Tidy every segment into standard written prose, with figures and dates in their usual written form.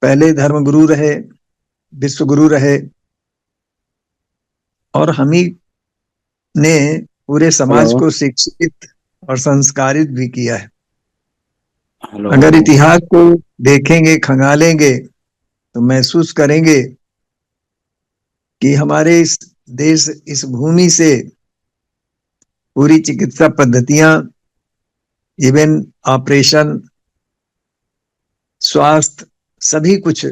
पहले धर्मगुरु रहे, विश्व गुरु रहे, और हम ही ने पूरे समाज हेलो। को शिक्षित और संस्कारित भी किया है। हेलो। अगर इतिहास को देखेंगे, खंगालेंगे, तो महसूस करेंगे कि हमारे इस देश, इस भूमि से पूरी चिकित्सा पद्धतियां, इवन ऑपरेशन, स्वास्थ्य, सभी कुछ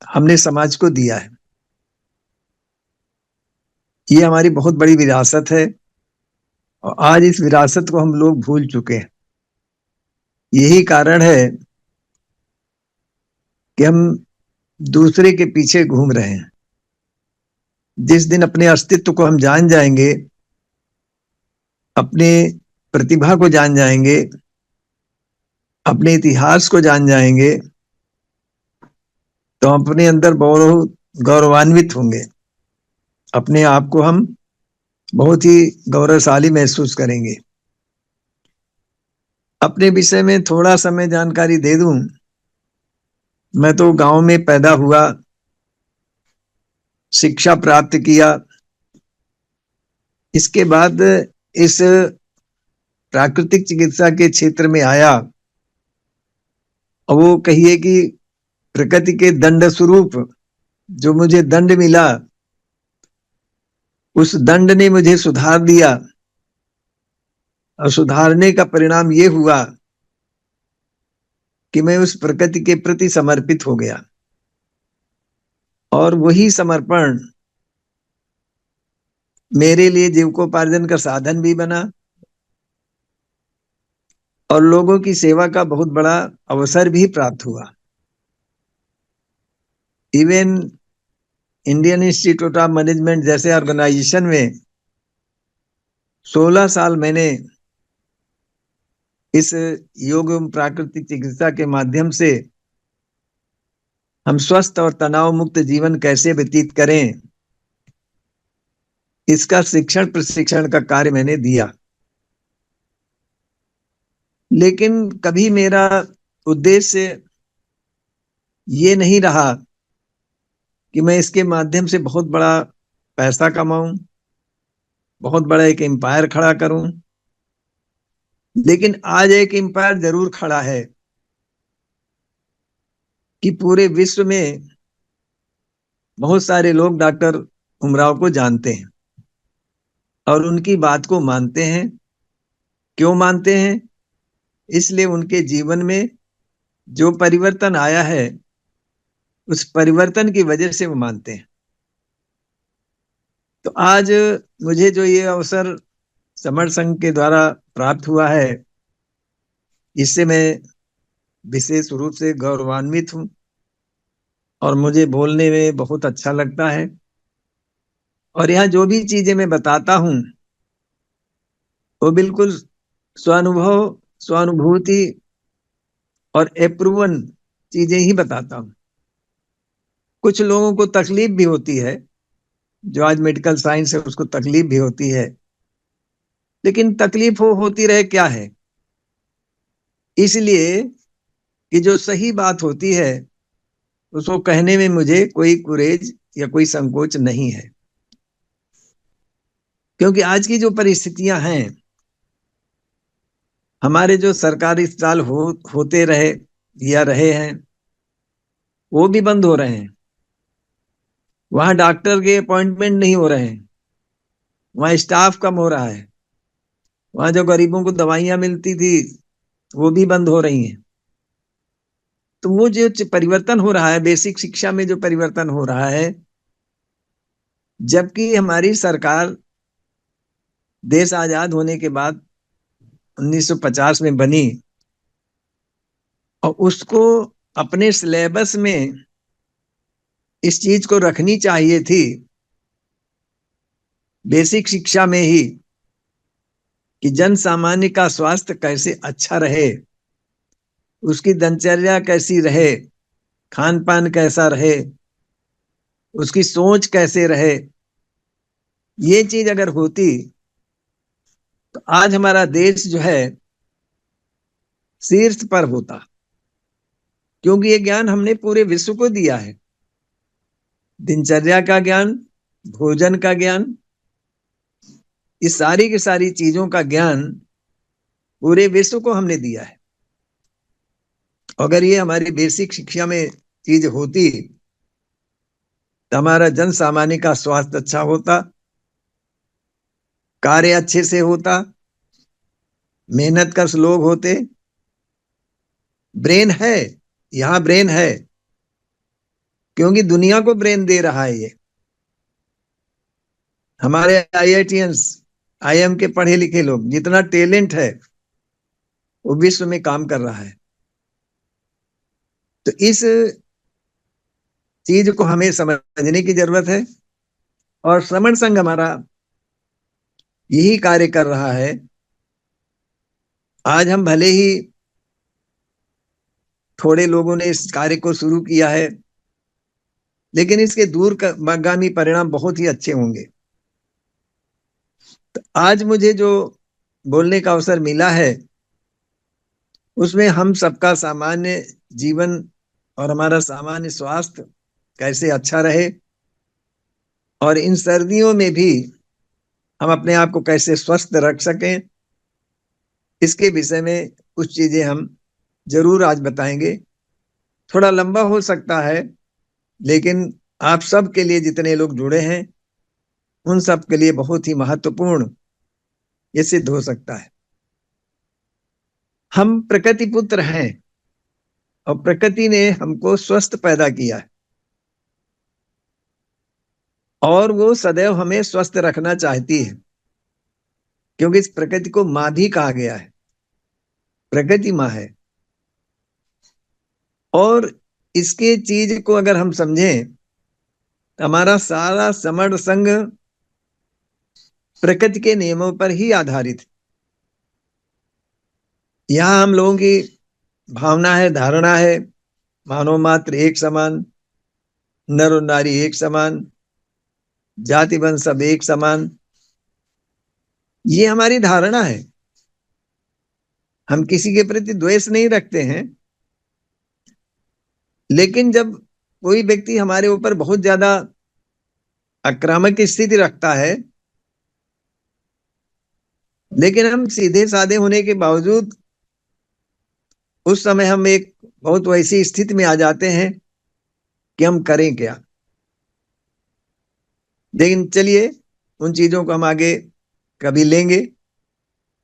हमने समाज को दिया है। ये हमारी बहुत बड़ी विरासत है, और आज इस विरासत को हम लोग भूल चुके हैं। यही कारण है कि हम दूसरे के पीछे घूम रहे हैं। जिस दिन अपने अस्तित्व को हम जान जाएंगे, अपने प्रतिभा को जान जाएंगे, अपने इतिहास को जान जाएंगे, तो हम अपने अंदर बहुत गौरवान्वित होंगे। अपने आप को हम बहुत ही गौरवशाली महसूस करेंगे। अपने विषय में थोड़ा सा मैं जानकारी दे दूं। मैं तो गांव में पैदा हुआ, शिक्षा प्राप्त किया। इसके बाद इस प्राकृतिक चिकित्सा के क्षेत्र में आया, और वो कहिए कि प्रकृति के दंड स्वरूप जो मुझे दंड मिला, उस दंड ने मुझे सुधार दिया, और सुधारने का परिणाम ये हुआ कि मैं उस प्रकृति के प्रति समर्पित हो गया। और वही समर्पण मेरे लिए जीविकोपार्जन का साधन भी बना, और लोगों की सेवा का बहुत बड़ा अवसर भी प्राप्त हुआ। Even Indian institute of management जैसे ऑर्गेनाइजेशन में 16 साल मैंने इस योग एवं प्राकृतिक चिकित्सा के माध्यम से हम स्वस्थ और तनाव मुक्त जीवन कैसे व्यतीत करें, इसका शिक्षण प्रशिक्षण का कार्य मैंने दिया। लेकिन कभी मेरा उद्देश्य ये नहीं रहा कि मैं इसके माध्यम से बहुत बड़ा पैसा कमाऊं, बहुत बड़ा एक एम्पायर खड़ा करूं। लेकिन आज एक एम्पायर जरूर खड़ा है कि पूरे विश्व में बहुत सारे लोग डॉक्टर उमराव को जानते हैं और उनकी बात को मानते हैं। क्यों मानते हैं? इसलिए उनके जीवन में जो परिवर्तन आया है, उस परिवर्तन की वजह से वो मानते हैं। तो आज मुझे जो ये अवसर समर संघ के द्वारा प्राप्त हुआ है, इससे मैं विशेष रूप से गौरवान्वित हूं, और मुझे बोलने में बहुत अच्छा लगता है। और यहाँ जो भी चीजें मैं बताता हूं, वो बिल्कुल स्वानुभव, स्वानुभूति और अप्रूवन चीजें ही बताता हूं। कुछ लोगों को तकलीफ भी होती है, जो आज मेडिकल साइंस है उसको तकलीफ भी होती है। लेकिन तकलीफ होती रहे, क्या है? इसलिए कि जो सही बात होती है उसको कहने में मुझे कोई गुरेज या कोई संकोच नहीं है। क्योंकि आज की जो परिस्थितियां हैं, हमारे जो सरकारी अस्पताल होते रहे या रहे हैं, वो भी बंद हो रहे हैं। वहां डॉक्टर के अपॉइंटमेंट नहीं हो रहे हैं, वहां स्टाफ कम हो रहा है, वहां जो गरीबों को दवाइयां मिलती थी वो भी बंद हो रही हैं। तो वो जो परिवर्तन हो रहा है, बेसिक शिक्षा में जो परिवर्तन हो रहा है, जबकि हमारी सरकार देश आजाद होने के बाद 1950 में बनी, और उसको अपने सिलेबस में इस चीज को रखनी चाहिए थी, बेसिक शिक्षा में ही, कि जन सामान्य का स्वास्थ्य कैसे अच्छा रहे, उसकी दिनचर्या कैसी रहे, खान पान कैसा रहे, उसकी सोच कैसे रहे। ये चीज अगर होती तो आज हमारा देश जो है शीर्ष पर होता। क्योंकि ये ज्ञान हमने पूरे विश्व को दिया है। दिनचर्या का ज्ञान, भोजन का ज्ञान, इस सारी की सारी चीजों का ज्ञान पूरे विश्व को हमने दिया है। अगर ये हमारी बेसिक शिक्षा में चीज होती तो हमारा जन सामान्य का स्वास्थ्य अच्छा होता, कार्य अच्छे से होता, मेहनत कर लोग होते। ब्रेन है, यहाँ ब्रेन है, क्योंकि दुनिया को ब्रेन दे रहा है ये। हमारे आईआईटियंस, आईएम के पढ़े लिखे लोग, जितना टैलेंट है वो विश्व में काम कर रहा है। तो इस चीज को हमें समझने की जरूरत है, और श्रमण संघ हमारा यही कार्य कर रहा है। आज हम भले ही थोड़े लोगों ने इस कार्य को शुरू किया है, लेकिन इसके दूरगामी परिणाम बहुत ही अच्छे होंगे। तो आज मुझे जो बोलने का अवसर मिला है, उसमें हम सबका सामान्य जीवन और हमारा सामान्य स्वास्थ्य कैसे अच्छा रहे, और इन सर्दियों में भी हम अपने आप को कैसे स्वस्थ रख सकें, इसके विषय में कुछ चीजें हम जरूर आज बताएंगे। थोड़ा लंबा हो सकता है, लेकिन आप सब के लिए, जितने लोग जुड़े हैं, उन सब के लिए बहुत ही महत्वपूर्ण ये सिद्ध हो सकता है। हम प्रकृति पुत्र हैं, और प्रकृति ने हमको स्वस्थ पैदा किया है, और वो सदैव हमें स्वस्थ रखना चाहती है, क्योंकि इस प्रकृति को माँ भी कहा गया है। प्रकृति माँ है, और इसके चीज को अगर हम समझें, हमारा सारा समण संघ प्रकृति के नियमों पर ही आधारित है। यहाँ हम लोगों की भावना है, धारणा है, मानव मात्र एक समान, नर और नारी एक समान, जाति वंश सब एक समान। ये हमारी धारणा है। हम किसी के प्रति द्वेष नहीं रखते हैं, लेकिन जब कोई व्यक्ति हमारे ऊपर बहुत ज्यादा आक्रामक स्थिति रखता है, लेकिन हम सीधे साधे होने के बावजूद उस समय हम एक बहुत वैसी स्थिति में आ जाते हैं कि हम करें क्या। लेकिन चलिए, उन चीजों को हम आगे कभी लेंगे।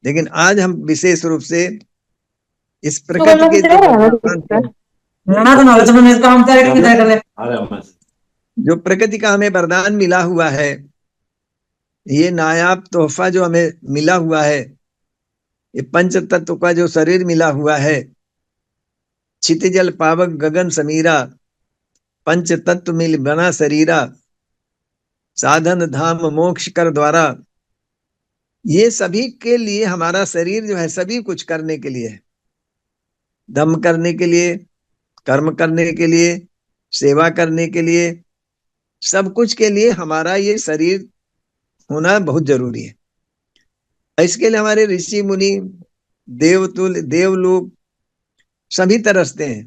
लेकिन आज हम विशेष रूप से इस प्रकृति के जो वरदान थे, जो प्रकृति का हमें वरदान मिला हुआ है, ये नायाब तोहफा जो हमें मिला हुआ है, ये पंच तत्व का जो शरीर मिला हुआ है, क्षितिजल पावक गगन समीरा, पंच तत्व मिल बना शरीरा, साधन धाम मोक्ष कर द्वारा। ये सभी के लिए हमारा शरीर जो है, सभी कुछ करने के लिए है। दम करने के लिए, कर्म करने के लिए, सेवा करने के लिए, सब कुछ के लिए हमारा ये शरीर होना बहुत जरूरी है। इसके लिए हमारे ऋषि मुनि, देवतुल, देवलोग सभी तरसते हैं,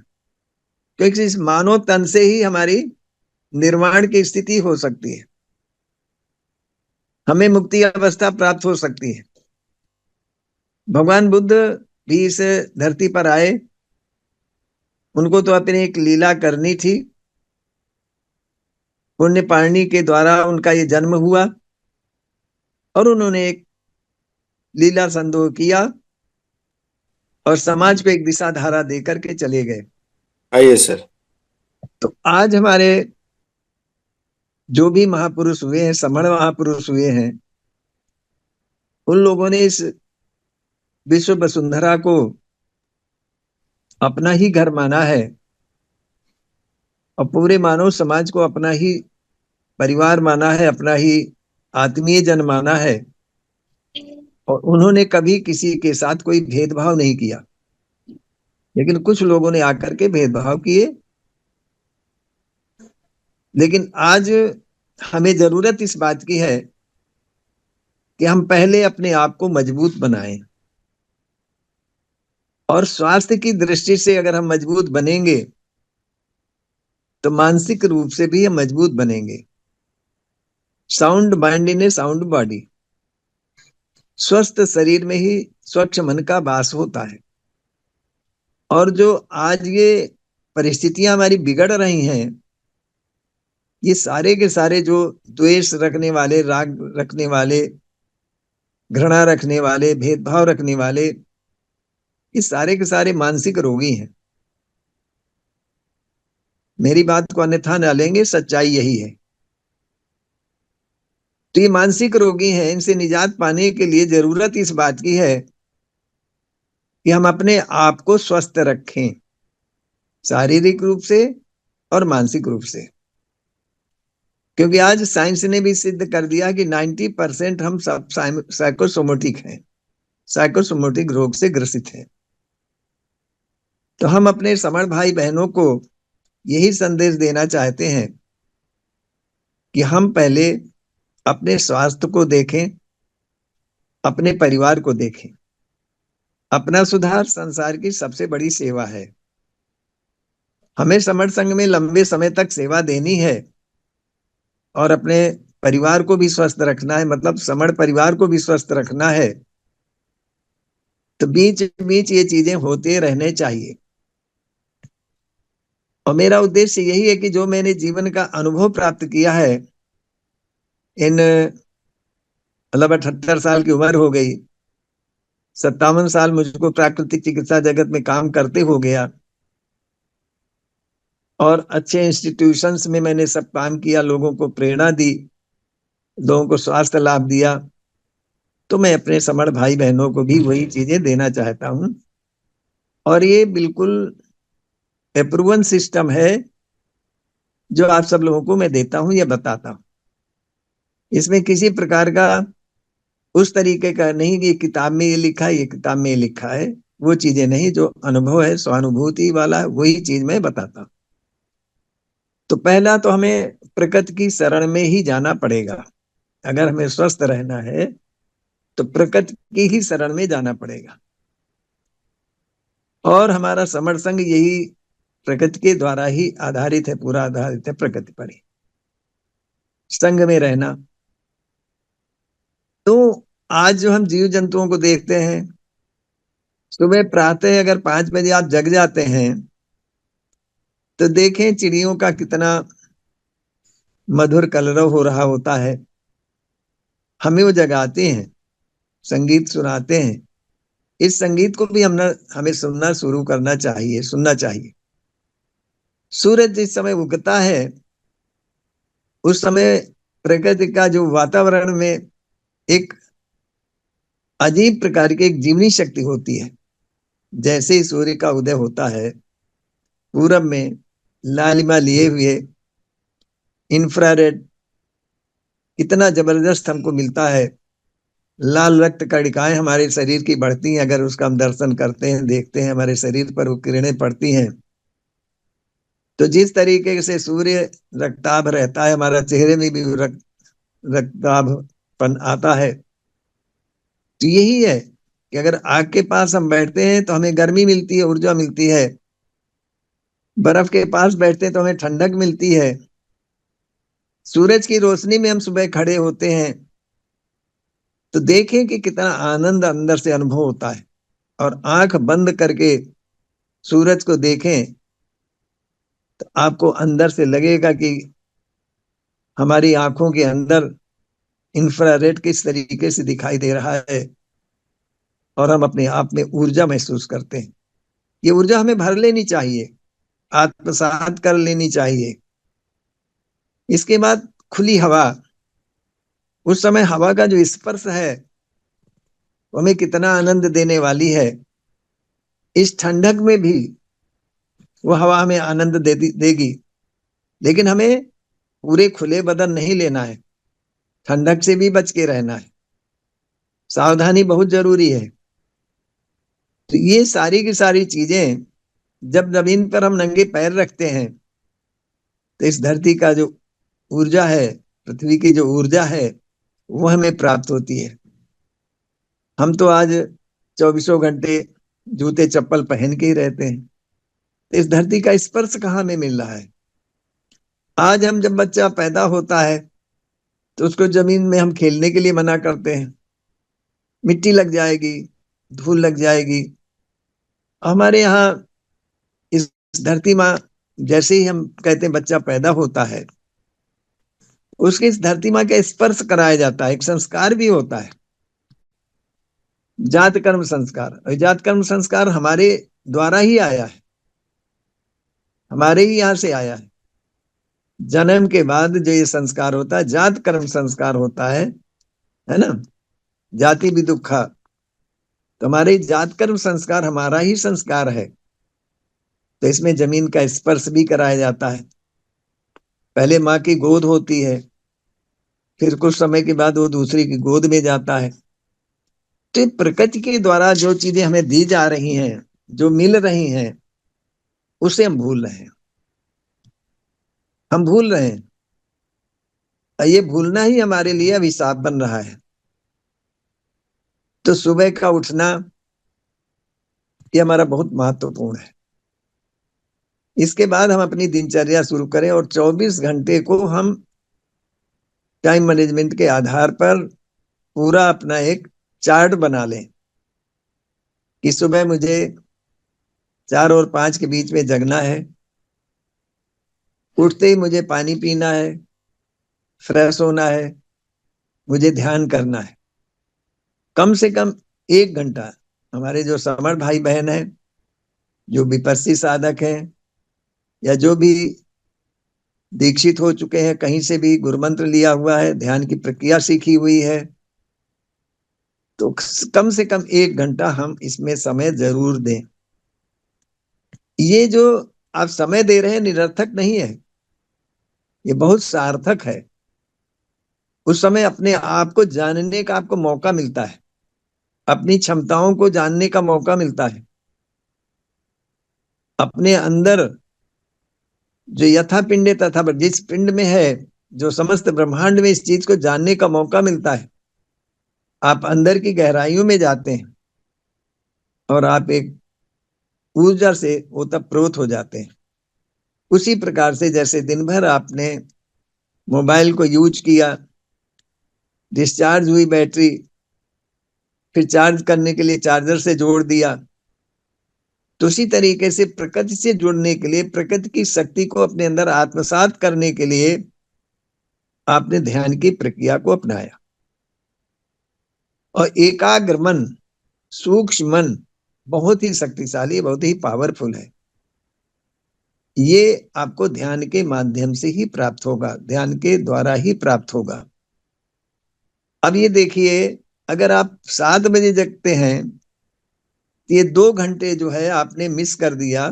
क्योंकि इस मानव तन से ही हमारी निर्वाण की स्थिति हो सकती है, हमें मुक्ति अवस्था प्राप्त हो सकती है। भगवान बुद्ध भी इस धरती पर आए, उनको तो अपनी एक लीला करनी थी। पुण्य पारणी के द्वारा उनका ये जन्म हुआ, और उन्होंने एक लीला संदोह किया, और समाज को एक दिशा धारा देकर के चले गए। आइए सर। तो आज हमारे जो भी महापुरुष हुए हैं, समण महापुरुष हुए हैं, उन लोगों ने इस विश्व वसुंधरा को अपना ही घर माना है, और पूरे मानव समाज को अपना ही परिवार माना है, अपना ही आत्मीय जन माना है। और उन्होंने कभी किसी के साथ कोई भेदभाव नहीं किया, लेकिन कुछ लोगों ने आकर के भेदभाव किए। लेकिन आज हमें जरूरत इस बात की है कि हम पहले अपने आप को मजबूत बनाएं, और स्वास्थ्य की दृष्टि से अगर हम मजबूत बनेंगे तो मानसिक रूप से भी हम मजबूत बनेंगे। Sound mind in A sound body. स्वस्थ शरीर में ही स्वच्छ मन का वास होता है। और जो आज ये परिस्थितियां हमारी बिगड़ रही हैं, ये सारे के सारे जो द्वेष रखने वाले, राग रखने वाले, घृणा रखने वाले, भेदभाव रखने वाले, ये सारे के सारे मानसिक रोगी हैं। मेरी बात को अन्यथा न लेंगे, सच्चाई यही है। तो ये मानसिक रोगी हैं, इनसे निजात पाने के लिए जरूरत इस बात की है कि हम अपने आप को स्वस्थ रखें, शारीरिक रूप से और मानसिक रूप से। क्योंकि आज साइंस ने भी सिद्ध कर दिया कि 90% हम सब साइकोसोमेटिक हैं, साइकोसोमेटिक रोग से ग्रसित हैं। तो हम अपने समण भाई बहनों को यही संदेश देना चाहते हैं कि हम पहले अपने स्वास्थ्य को देखें, अपने परिवार को देखें। अपना सुधार संसार की सबसे बड़ी सेवा है। हमें समर संघ में लंबे समय तक सेवा देनी है और अपने परिवार को भी स्वस्थ रखना है, मतलब समर परिवार को भी स्वस्थ रखना है। तो बीच बीच ये चीजें होते रहने चाहिए। और मेरा उद्देश्य यही है कि जो मैंने जीवन का अनुभव प्राप्त किया है, इन मतलब 78 साल की उम्र हो गई, 57 साल मुझको प्राकृतिक चिकित्सा जगत में काम करते हो गया, और अच्छे इंस्टीट्यूशंस में मैंने सब काम किया, लोगों को प्रेरणा दी, लोगों को स्वास्थ्य लाभ दिया। तो मैं अपने समण भाई बहनों को भी वही चीजें देना चाहता हूं। और ये बिल्कुल अप्रूवन सिस्टम है जो आप सब लोगों को मैं देता हूं या बताता हूं। इसमें किसी प्रकार का उस तरीके का नहीं कि किताब में ये लिखा है, ये किताब में ये लिखा है, वो चीजें नहीं। जो अनुभव है, स्वानुभूति वाला, वही चीज मैं बताता हूं। तो पहला तो हमें प्रकृति की शरण में ही जाना पड़ेगा। अगर हमें स्वस्थ रहना है तो प्रकृति की ही शरण में जाना पड़ेगा। और हमारा समर संघ यही प्रकृति के द्वारा ही आधारित है, पूरा आधारित है प्रकृति पर ही, संघ में रहना। तो आज जो हम जीव जंतुओं को देखते हैं, सुबह प्रातः अगर 5 बजे आप जग जाते हैं तो देखें चिड़ियों का कितना मधुर कलरव हो रहा होता है। हमें वो जगाते हैं, संगीत सुनाते हैं। इस संगीत को भी हमें सुनना शुरू करना चाहिए, सुनना चाहिए। सूरज जिस समय उगता है उस समय प्रकृति का जो वातावरण में एक अजीब प्रकार की एक जीवनी शक्ति होती है। जैसे ही सूर्य का उदय होता है, पूरब में लालिमा लिए हुए इंफ्रारेड इतना जबरदस्त हमको मिलता है। लाल रक्त कणिकाएं हमारे शरीर की बढ़ती हैं, अगर उसका हम दर्शन करते हैं, देखते हैं, हमारे शरीर पर वो किरणें पड़ती हैं। तो जिस तरीके से सूर्य रक्ताभ रहता है, हमारा चेहरे में भी रक्ताभपन आता है। तो यही है कि अगर आग के पास हम बैठते हैं तो हमें गर्मी मिलती है, ऊर्जा मिलती है। बर्फ के पास बैठते हैं तो हमें ठंडक मिलती है। सूरज की रोशनी में हम सुबह खड़े होते हैं तो देखें कि कितना आनंद अंदर से अनुभव होता है। और आंख बंद करके सूरज को देखें तो आपको अंदर से लगेगा कि हमारी आंखों के अंदर इंफ्रारेड किस तरीके से दिखाई दे रहा है, और हम अपने आप में ऊर्जा महसूस करते हैं। ये ऊर्जा हमें भर लेनी चाहिए, आत्मसात कर लेनी चाहिए। इसके बाद खुली हवा, उस समय हवा का जो स्पर्श है वो हमें कितना आनंद देने वाली है। इस ठंडक में भी वो हवा हमें आनंद देगी, लेकिन हमें पूरे खुले बदन नहीं लेना है, ठंडक से भी बच के रहना है। सावधानी बहुत जरूरी है। तो ये सारी की सारी चीजें जब जमीन पर हम नंगे पैर रखते हैं तो इस धरती का जो ऊर्जा है, पृथ्वी की जो ऊर्जा है, वो हमें प्राप्त होती है। हम तो आज 24 घंटे जूते चप्पल पहन के ही रहते हैं, तो इस धरती का स्पर्श कहाँ में मिल रहा है? आज हम जब बच्चा पैदा होता है तो उसको जमीन में हम खेलने के लिए मना करते हैं, मिट्टी लग जाएगी, धूल लग जाएगी। हमारे यहाँ इस धरती माँ, जैसे ही हम कहते हैं बच्चा पैदा होता है, उसके इस धरती माँ का स्पर्श कराया जाता है, एक संस्कार भी होता है, जात कर्म संस्कार। और जात कर्म संस्कार हमारे द्वारा ही आया है, हमारे ही यहाँ से आया है। जन्म के बाद जो ये संस्कार होता है जात कर्म संस्कार होता है ना। जाति भी दुखा, तो हमारे जात कर्म संस्कार हमारा ही संस्कार है। तो इसमें जमीन का स्पर्श भी कराया जाता है। पहले माँ की गोद होती है, फिर कुछ समय के बाद वो दूसरी की गोद में जाता है। तो ये प्रकृति के द्वारा जो चीजें हमें दी जा रही हैं, जो मिल रही हैं, उसे हम भूल रहे हैं, हम भूल रहे हैं। और ये भूलना ही हमारे लिए अभिशाप बन रहा है। तो सुबह का उठना ये हमारा बहुत महत्वपूर्ण है। इसके बाद हम अपनी दिनचर्या शुरू करें और 24 घंटे को हम टाइम मैनेजमेंट के आधार पर पूरा अपना एक चार्ट बना लें कि सुबह मुझे 4 और 5 के बीच में जगना है, उठते ही मुझे पानी पीना है, फ्रेश होना है, मुझे ध्यान करना है। कम से कम 1 घंटा। हमारे जो समर्थ भाई बहन हैं, जो विपस्सी साधक हैं, या जो भी दीक्षित हो चुके हैं, कहीं से भी गुरु मंत्र लिया हुआ है, ध्यान की प्रक्रिया सीखी हुई है, तो कम से कम 1 घंटा हम इसमें समय जरूर दें। ये जो आप समय दे रहे हैं निरर्थक नहीं है, ये बहुत सार्थक है। उस समय अपने आप को जानने का आपको मौका मिलता है, अपनी क्षमताओं को जानने का मौका मिलता है, अपने अंदर जो यथा पिंड तथा जिस पिंड में है, जो समस्त ब्रह्मांड में, इस चीज को जानने का मौका मिलता है। आप अंदर की गहराइयों में जाते हैं और आप एक ऊर्जा से ओतप्रोत हो जाते हैं। उसी प्रकार से जैसे दिन भर आपने मोबाइल को यूज किया, डिस्चार्ज हुई बैटरी, फिर चार्ज करने के लिए चार्जर से जोड़ दिया, तो उसी तरीके से प्रकृति से जुड़ने के लिए, प्रकृति की शक्ति को अपने अंदर आत्मसात करने के लिए आपने ध्यान की प्रक्रिया को अपनाया। और एकाग्र मन, सूक्ष्म मन बहुत ही शक्तिशाली, बहुत ही पावरफुल है। ये आपको ध्यान के माध्यम से ही प्राप्त होगा, ध्यान के द्वारा ही प्राप्त होगा। अब ये देखिए, अगर आप 7 बजे जगते हैं तो ये 2 घंटे जो है आपने मिस कर दिया,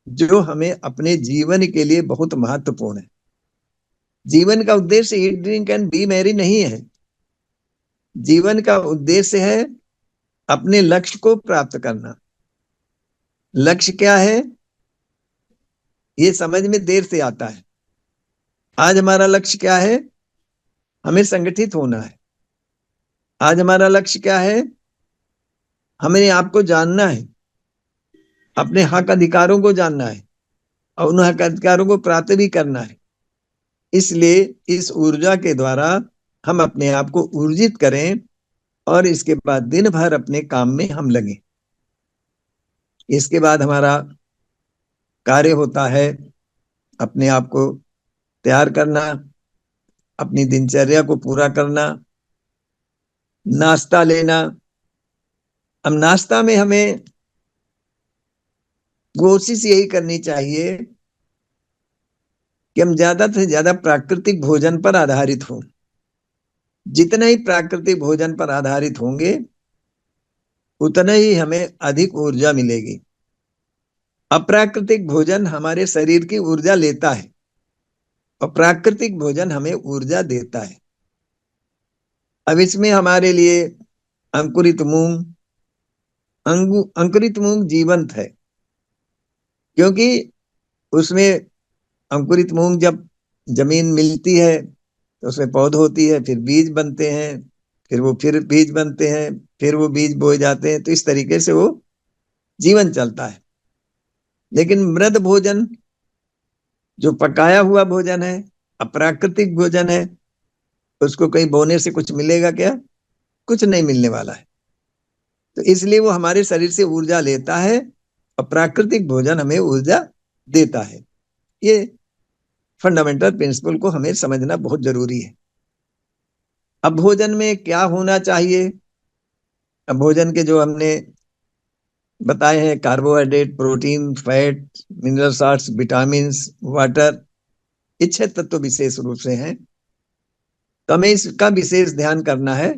जो हमें अपने जीवन के लिए बहुत महत्वपूर्ण है। जीवन का उद्देश्य eat drink and B Mary नहीं है। जीवन का उद्देश्य है अपने लक्ष्य को प्राप्त करना। लक्ष्य क्या है ये समझ में देर से आता है। आज हमारा लक्ष्य क्या है? हमें संगठित होना है। आज हमारा लक्ष्य क्या है? हमें आपको जानना है, अपने हक अधिकारों को जानना है और उन हक अधिकारों को प्राप्त भी करना है। इसलिए इस ऊर्जा के द्वारा हम अपने आप को ऊर्जित करें और इसके बाद दिन भर अपने काम में हम लगे। इसके बाद हमारा कार्य होता है अपने आप को तैयार करना, अपनी दिनचर्या को पूरा करना, नाश्ता लेना। अब नाश्ता में हमें कोशिश यही करनी चाहिए कि हम ज्यादा से ज्यादा प्राकृतिक भोजन पर आधारित हों। जितना ही प्राकृतिक भोजन पर आधारित होंगे उतना ही हमें अधिक ऊर्जा मिलेगी। अप्राकृतिक भोजन हमारे शरीर की ऊर्जा लेता है और प्राकृतिक भोजन हमें ऊर्जा देता है। अब इसमें हमारे लिए अंकुरित मूंग, अंकुरित मूंग जीवंत है, क्योंकि उसमें अंकुरित मूंग जब जमीन मिलती है तो उसमें पौध होती है, फिर बीज बनते हैं, फिर बीज बनते हैं, फिर वो बीज बोए जाते हैं। तो इस तरीके से वो जीवन चलता है। लेकिन मृद भोजन जो पकाया हुआ भोजन है, अप्राकृतिक भोजन है, उसको कहीं बोने से कुछ मिलेगा क्या? कुछ नहीं मिलने वाला है। तो इसलिए वो हमारे शरीर से ऊर्जा लेता है और प्राकृतिक भोजन हमें ऊर्जा देता है। ये फंडामेंटल प्रिंसिपल को हमें समझना बहुत जरूरी है। अब भोजन में क्या होना चाहिए? अब भोजन के जो हमने बताए हैं, carbohydrate, protein, fat, mineral salts, vitamin, water, ये 6 तत्व विशेष रूप से हैं। तो हमें इसका विशेष ध्यान करना है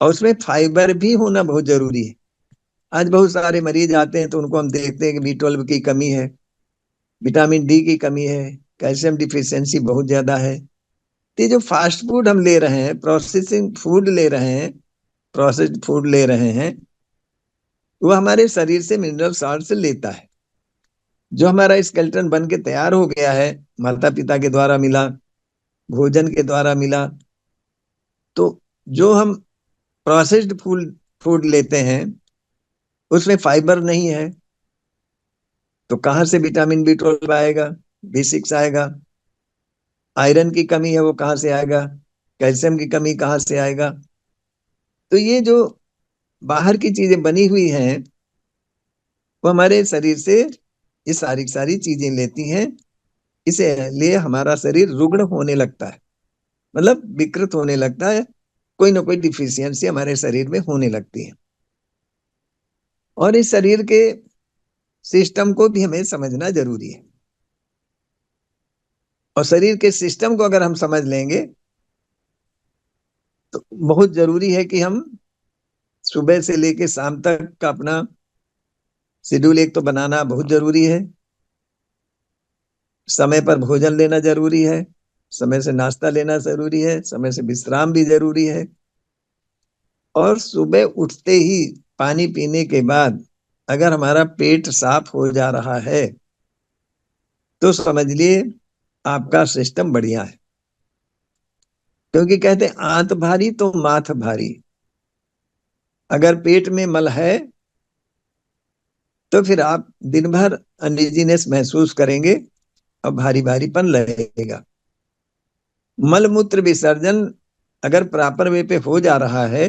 और उसमें फाइबर भी होना बहुत जरूरी है। आज बहुत सारे मरीज आते हैं तो उनको हम देखते हैं कि B12 की कमी है, विटामिन डी की कमी है, कैल्शियम डिफिशियंसी बहुत ज्यादा है। तो ये जो फास्ट फूड हम ले रहे हैं, प्रोसेसिंग फूड ले रहे हैं, प्रोसेस्ड फूड ले रहे हैं, वो हमारे शरीर से मिनरल सॉल्ट लेता है। जो हमारा स्केलेटन बन के तैयार हो गया है, माता पिता के द्वारा मिला, भोजन के द्वारा मिला, तो जो हम प्रोसेस्ड फूड फूड लेते हैं उसमें फाइबर नहीं है, तो कहाँ से विटामिन B12 आएगा, B6 आएगा? आयरन की कमी है, वो कहाँ से आएगा? कैल्शियम की कमी कहाँ से आएगा? तो ये जो बाहर की चीजें बनी हुई हैं, वो हमारे शरीर से ये सारी सारी चीजें लेती हैं। इसलिए हमारा शरीर रुग्ण होने लगता है, मतलब विकृत होने लगता है, कोई ना कोई डिफिशियंसी हमारे शरीर में होने लगती है। और इस शरीर के सिस्टम को भी हमें समझना जरूरी है। और शरीर के सिस्टम को अगर हम समझ लेंगे तो बहुत जरूरी है कि हम सुबह से लेके शाम तक का अपना शेड्यूल एक तो बनाना बहुत जरूरी है। समय पर भोजन लेना जरूरी है, समय से नाश्ता लेना जरूरी है, समय से विश्राम भी जरूरी है। और सुबह उठते ही पानी पीने के बाद अगर हमारा पेट साफ हो जा रहा है तो समझ लिए आपका सिस्टम बढ़िया है। क्योंकि कहते हैं आंत भारी तो माथ भारी। अगर पेट में मल है तो फिर आप दिन भर अनइजीनेस महसूस करेंगे और भारी भारीपन लगेगा। मल मूत्र विसर्जन अगर प्रॉपर वे पे हो जा रहा है,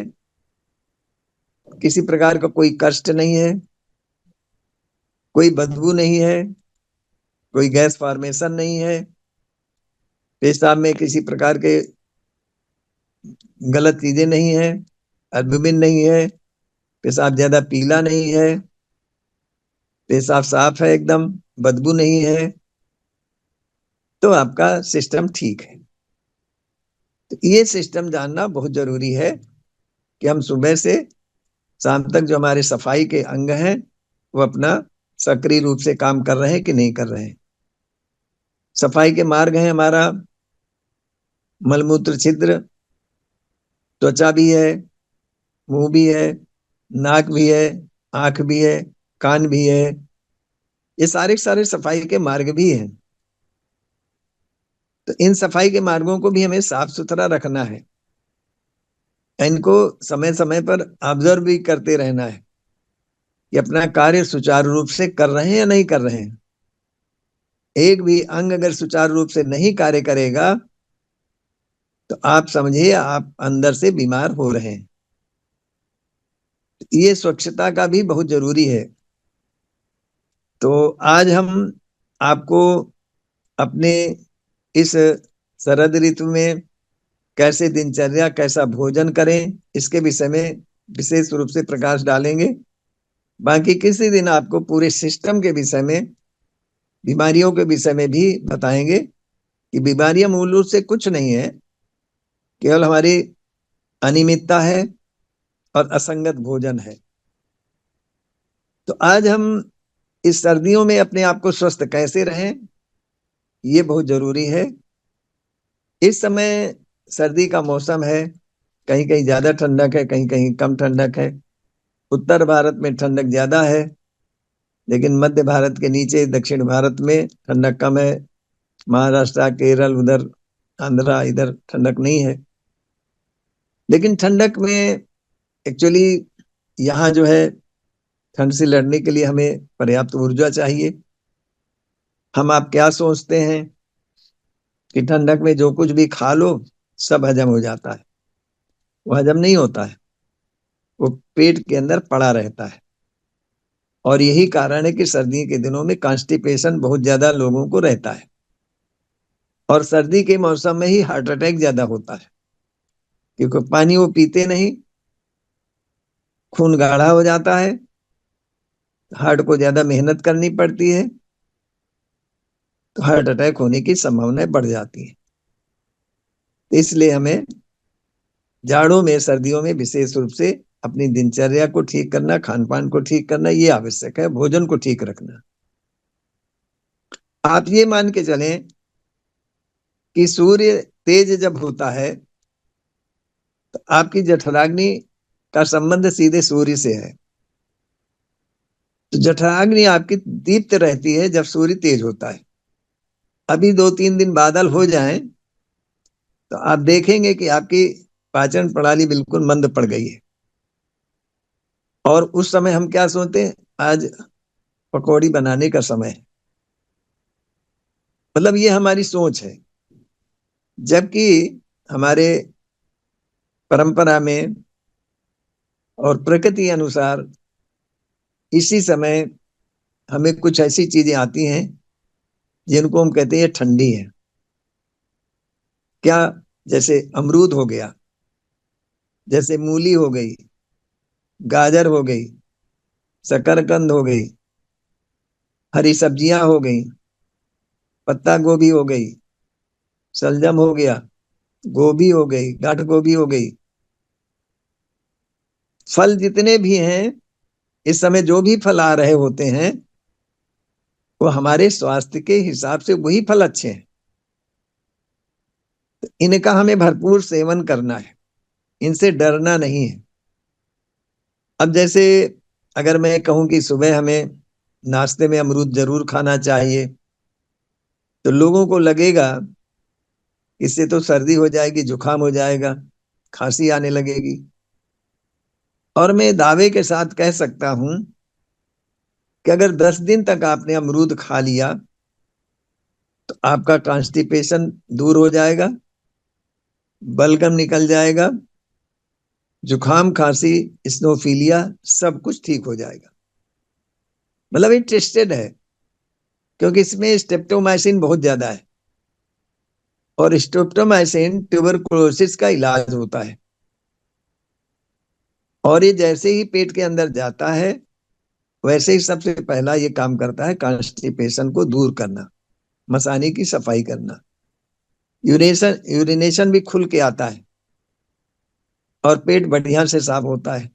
किसी प्रकार का कोई कष्ट नहीं है, कोई बदबू नहीं है, कोई गैस फॉर्मेशन नहीं है, पेशाब में किसी प्रकार के गलत चीजें नहीं है, एल्बुमिन नहीं है, पेशाब ज्यादा पीला नहीं है, पेशाब साफ है एकदम, बदबू नहीं है, तो आपका सिस्टम ठीक है। तो ये सिस्टम जानना बहुत जरूरी है कि हम सुबह से शाम तक जो हमारे सफाई के अंग हैं वो अपना सक्रिय रूप से काम कर रहे हैं कि नहीं कर रहे हैं। सफाई के मार्ग हैं हमारा मलमूत्र छिद्र, त्वचा भी है, मुंह भी है, नाक भी है, आंख भी है, कान भी है। ये सारे सारे सफाई के मार्ग भी हैं। तो इन सफाई के मार्गों को भी हमें साफ सुथरा रखना है। इनको समय समय पर ऑब्जर्व भी करते रहना है कि अपना कार्य सुचारू रूप से कर रहे हैं या नहीं कर रहे हैं। एक भी अंग अगर सुचारू रूप से नहीं कार्य करेगा तो आप समझिए आप अंदर से बीमार हो रहे हैं। ये स्वच्छता का भी बहुत जरूरी है। तो आज हम आपको अपने इस शरद ऋतु में कैसे दिनचर्या, कैसा भोजन करें, इसके विषय में विशेष रूप से प्रकाश डालेंगे। बाकी किसी दिन आपको पूरे सिस्टम के विषय में, बीमारियों के विषय में भी बताएंगे कि बीमारियां मूल रूप से कुछ नहीं है, केवल हमारी अनियमितता है और असंगत भोजन है। तो आज हम इस सर्दियों में अपने आप को स्वस्थ कैसे रहें, ये बहुत जरूरी है। इस समय सर्दी का मौसम है, कहीं कहीं ज्यादा ठंडक है, कहीं कहीं कम ठंडक है। उत्तर भारत में ठंडक ज्यादा है, लेकिन मध्य भारत के नीचे दक्षिण भारत में ठंडक कम है। महाराष्ट्र, केरल, उधर आंध्रा, इधर ठंडक नहीं है। लेकिन ठंडक में एक्चुअली यहाँ जो है, ठंड से लड़ने के लिए हमें पर्याप्त ऊर्जा चाहिए। हम आप क्या सोचते हैं कि ठंडक में जो कुछ भी खा लो सब हजम हो जाता है। वो हजम नहीं होता है, वो पेट के अंदर पड़ा रहता है। और यही कारण है कि सर्दी के दिनों में कॉन्स्टिपेशन बहुत ज्यादा लोगों को रहता है, और सर्दी के मौसम में ही हार्ट अटैक ज्यादा होता है, क्योंकि पानी वो पीते नहीं, खून गाढ़ा हो जाता है, हार्ट को ज्यादा मेहनत करनी पड़ती है, तो हार्ट अटैक होने की संभावनाएं बढ़ जाती है। इसलिए हमें जाड़ों में, सर्दियों में विशेष रूप से अपनी दिनचर्या को ठीक करना, खान पान को ठीक करना ये आवश्यक है, भोजन को ठीक रखना। आप ये मान के चलें कि सूर्य तेज जब होता है तो आपकी जठराग्नि का संबंध सीधे सूर्य से है। तो जठराग्नि आपकी दीप्त रहती है जब सूर्य तेज होता है। अभी 2-3 दिन बादल हो जाएं तो आप देखेंगे कि आपकी पाचन प्रणाली बिल्कुल मंद पड़ गई है। और उस समय हम क्या सोचते हैं, आज पकौड़ी बनाने का समय है। मतलब ये हमारी सोच है, जबकि हमारे परंपरा में और प्रकृति अनुसार इसी समय हमें कुछ ऐसी चीजें आती हैं जिनको हम कहते हैं ये ठंडी है। क्या? जैसे अमरूद हो गया, जैसे मूली हो गई, गाजर हो गई, शकरकंद हो गई, हरी सब्जियां हो गई, पत्ता गोभी हो गई, शलजम हो गया, गोभी हो गई, गांठ गोभी हो गई। फल जितने भी हैं, इस समय जो भी फल आ रहे होते हैं वो हमारे स्वास्थ्य के हिसाब से वही फल अच्छे हैं। तो इनका हमें भरपूर सेवन करना है, इनसे डरना नहीं है। अब जैसे अगर मैं कहूं कि सुबह हमें नाश्ते में अमरूद जरूर खाना चाहिए, तो लोगों को लगेगा इससे तो सर्दी हो जाएगी, जुकाम हो जाएगा, खांसी आने लगेगी। और मैं दावे के साथ कह सकता हूं कि अगर 10 दिन तक आपने अमरूद खा लिया तो आपका कॉन्स्टिपेशन दूर हो जाएगा, बलगम निकल जाएगा, जुकाम, खांसी, स्नोफीलिया सब कुछ ठीक हो जाएगा। मतलब ये टेस्टेड है, क्योंकि इसमें स्टेप्टोमाइसिन बहुत ज्यादा है, और स्टेप्टोमाइसिन ट्यूबरकुलोसिस का इलाज होता है। और ये जैसे ही पेट के अंदर जाता है वैसे ही सबसे पहला ये काम करता है कॉन्स्टिपेशन को दूर करना, मसाने की सफाई करना। यूरिनेशन भी खुल के आता है और पेट बढ़िया से साफ होता है।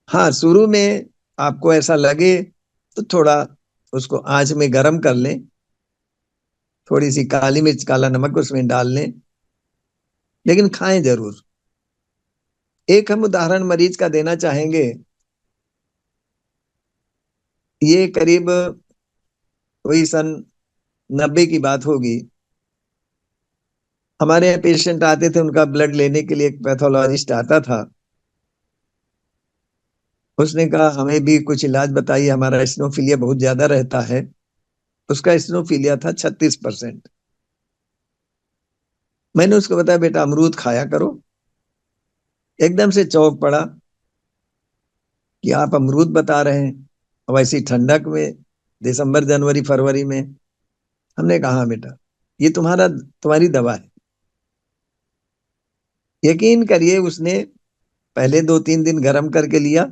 हाँ, शुरू में आपको ऐसा लगे तो थोड़ा उसको आंच में गर्म कर लें, थोड़ी सी काली मिर्च, काला नमक उसमें डाल लें, लेकिन खाएं जरूर। एक हम उदाहरण मरीज का देना चाहेंगे। ये करीब वही सन 90 की बात होगी। हमारे यहाँ पेशेंट आते थे, उनका ब्लड लेने के लिए एक पैथोलॉजिस्ट आता था। उसने कहा हमें भी कुछ इलाज बताइए, हमारा स्नोफीलिया बहुत ज्यादा रहता है। उसका स्नोफीलिया था 36%। मैंने उसको बताया बेटा अमरूद खाया करो। एकदम से चौंक पड़ा कि आप अमरूद बता रहे हैं, और ऐसी ठंडक में, दिसंबर जनवरी फरवरी में। हमने कहा हाँ बेटा, ये तुम्हारी दवा है। यकीन करिए, उसने पहले 2-3 दिन गर्म करके लिया,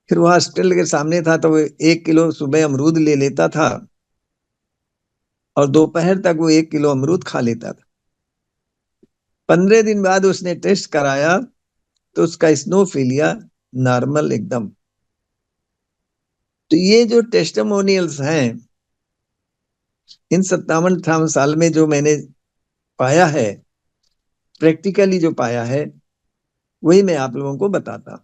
फिर वो हॉस्टल के सामने था तो वो 1 किलो सुबह अमरूद ले लेता था, और दोपहर तक वो 1 किलो अमरूद खा लेता था। 15 दिन बाद उसने टेस्ट कराया तो उसका स्नोफीलिया नॉर्मल एकदम। तो ये जो टेस्टिमोनियल्स हैं, इन 57-58 साल में जो मैंने पाया है, प्रैक्टिकली जो पाया है, वही मैं आप लोगों को बताता।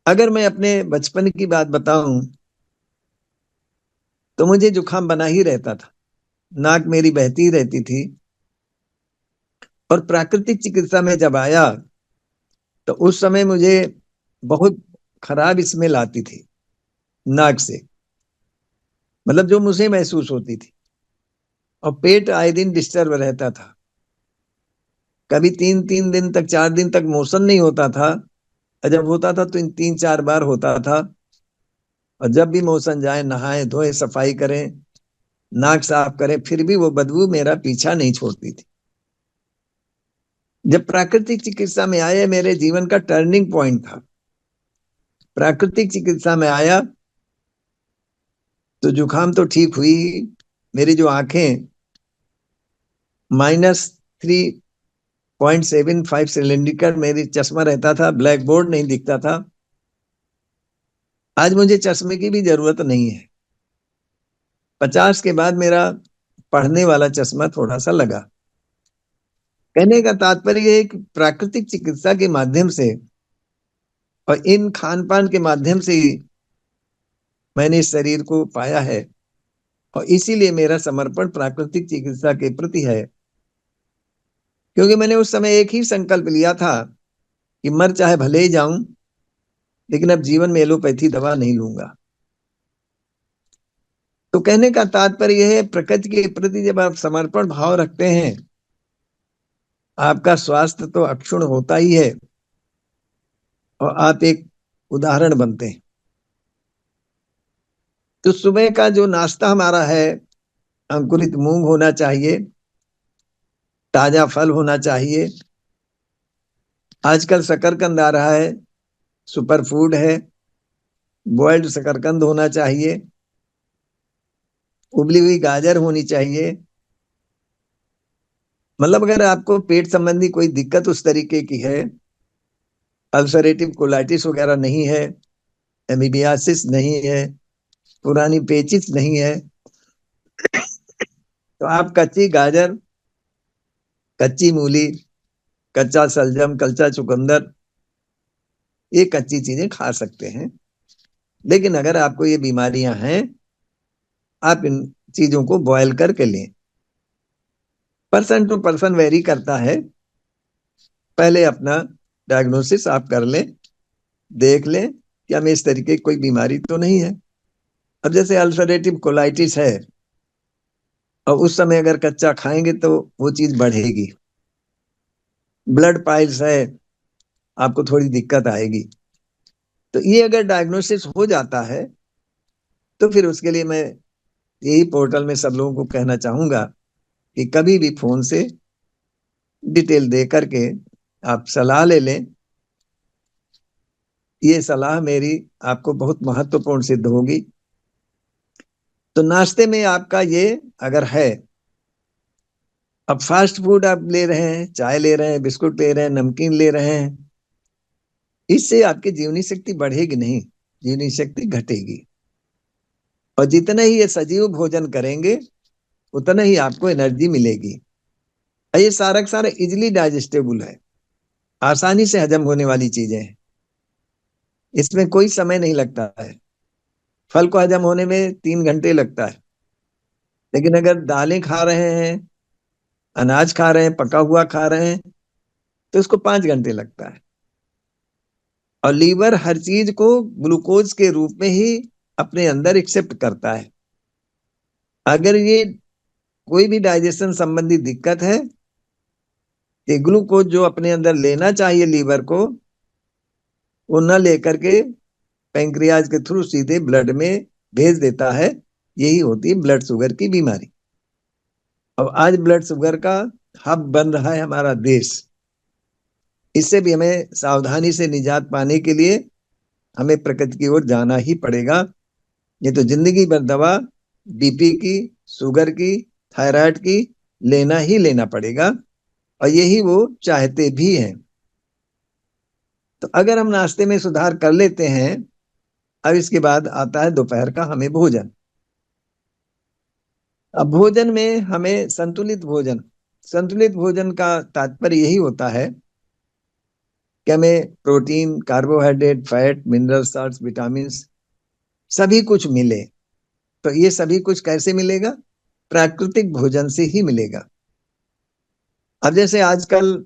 अगर मैं अपने बचपन की बात बताऊं तो मुझे जुकाम बना ही रहता था, नाक मेरी बहती ही रहती थी। और प्राकृतिक चिकित्सा में जब आया तो उस समय मुझे बहुत खराब स्मेल आती थी नाक से, मतलब जो मुझे महसूस होती थी। और पेट आए दिन डिस्टर्ब रहता था। कभी 3-3 दिन तक, 4 दिन तक मोशन नहीं होता था, और जब होता था तो 3-4 बार होता था। और जब भी मोशन जाए, नहाए धोए, सफाई करें, नाक साफ करें, फिर भी वो बदबू मेरा पीछा नहीं छोड़ती थी। जब प्राकृतिक चिकित्सा में आए, मेरे जीवन का टर्निंग पॉइंट था। प्राकृतिक चिकित्सा में आया तो जुकाम तो ठीक हुई। मेरी जो आंखें -3.75 सिलेंडर मेरी चश्मा रहता था, ब्लैक बोर्ड नहीं दिखता था, आज मुझे चश्मे की भी जरूरत नहीं है। 50 के बाद मेरा पढ़ने वाला चश्मा थोड़ा सा लगा। कहने का तात्पर्य ये है कि प्राकृतिक चिकित्सा के माध्यम से और इन खान पान के माध्यम से ही मैंने इस शरीर को पाया है। और इसीलिए मेरा समर्पण प्राकृतिक चिकित्सा के प्रति है, क्योंकि मैंने उस समय एक ही संकल्प लिया था कि मर चाहे भले ही जाऊं, लेकिन अब जीवन में एलोपैथी दवा नहीं लूंगा। तो कहने का तात्पर्य यह है, प्रकृति के प्रति जब आप समर्पण भाव रखते हैं, आपका स्वास्थ्य तो अक्षुण्ण होता ही है, और आप एक उदाहरण बनते हैं। तो सुबह का जो नाश्ता हमारा है, अंकुरित मूंग होना चाहिए, ताजा फल होना चाहिए। आजकल शकरकंद आ रहा है, सुपर फूड है, बॉइल्ड शकरकंद होना चाहिए, उबली हुई गाजर होनी चाहिए। मतलब अगर आपको पेट संबंधी कोई दिक्कत उस तरीके की है, अल्सरेटिव कोलाइटिस वगैरह नहीं है, एमीबियासिस नहीं है, पुरानी पेचिस नहीं है, तो आप कच्ची गाजर, कच्ची मूली, कच्चा सलजम, कच्चा चुकंदर, ये कच्ची चीजें खा सकते हैं। लेकिन अगर आपको ये बीमारियां हैं, आप इन चीजों को बॉयल करके लें। पर्सन टू पर्सन वेरी करता है। पहले अपना डायग्नोसिस आप कर लें, देख लें कि हमें इस तरीके की कोई बीमारी तो नहीं है। अब जैसे अल्सरेटिव कोलाइटिस है, और उस समय अगर कच्चा खाएंगे तो वो चीज बढ़ेगी। ब्लड पाइल्स है, आपको थोड़ी दिक्कत आएगी। तो ये अगर डायग्नोसिस हो जाता है, तो फिर उसके लिए मैं यही पोर्टल में सब लोगों को कहना चाहूंगा कि कभी भी फोन से डिटेल दे करके आप सलाह ले लें। ये सलाह मेरी आपको बहुत महत्वपूर्ण सिद्ध होगी। तो नाश्ते में आपका ये अगर है, अब फास्ट फूड आप ले रहे हैं, चाय ले रहे हैं, बिस्कुट ले रहे हैं, नमकीन ले रहे हैं, इससे आपकी जीवनी शक्ति बढ़ेगी नहीं, जीवनी शक्ति घटेगी। और जितना ही ये सजीव भोजन करेंगे, उतना ही आपको एनर्जी मिलेगी। और ये सारा का सारा इजिली डाइजेस्टेबल है, आसानी से हजम होने वाली चीजें हैं। इसमें कोई समय नहीं लगता है। फल को हजम होने में 3 घंटे लगता है, लेकिन अगर दालें खा रहे हैं, अनाज खा रहे हैं, पका हुआ खा रहे हैं, तो उसको 5 घंटे लगता है। और लीवर हर चीज को ग्लूकोज के रूप में ही अपने अंदर एक्सेप्ट करता है। अगर ये कोई भी डाइजेशन संबंधी दिक्कत है, ये ग्लूकोज जो अपने अंदर लेना चाहिए लीवर को, वो न लेकर के पैंक्रियाज के थ्रू सीधे ब्लड में भेज देता है। यही होती है ब्लड शुगर की बीमारी। अब आज ब्लड शुगर का हब बन रहा है हमारा देश। इससे भी हमें सावधानी से निजात पाने के लिए हमें प्रकृति की ओर जाना ही पड़ेगा। ये तो जिंदगी भर दवा बीपी की, शुगर की, थायराइड की लेना ही लेना पड़ेगा, और यही वो चाहते भी हैं। तो अगर हम नाश्ते में सुधार कर लेते हैं, अब इसके बाद आता है दोपहर का हमें भोजन। अब भोजन में हमें संतुलित भोजन, संतुलित भोजन का तात्पर्य यही होता है कि हमें protein, carbohydrate, fat, mineral, salts, vitamin सभी कुछ मिले। तो ये सभी कुछ कैसे मिलेगा? प्राकृतिक भोजन से ही मिलेगा। अब जैसे आजकल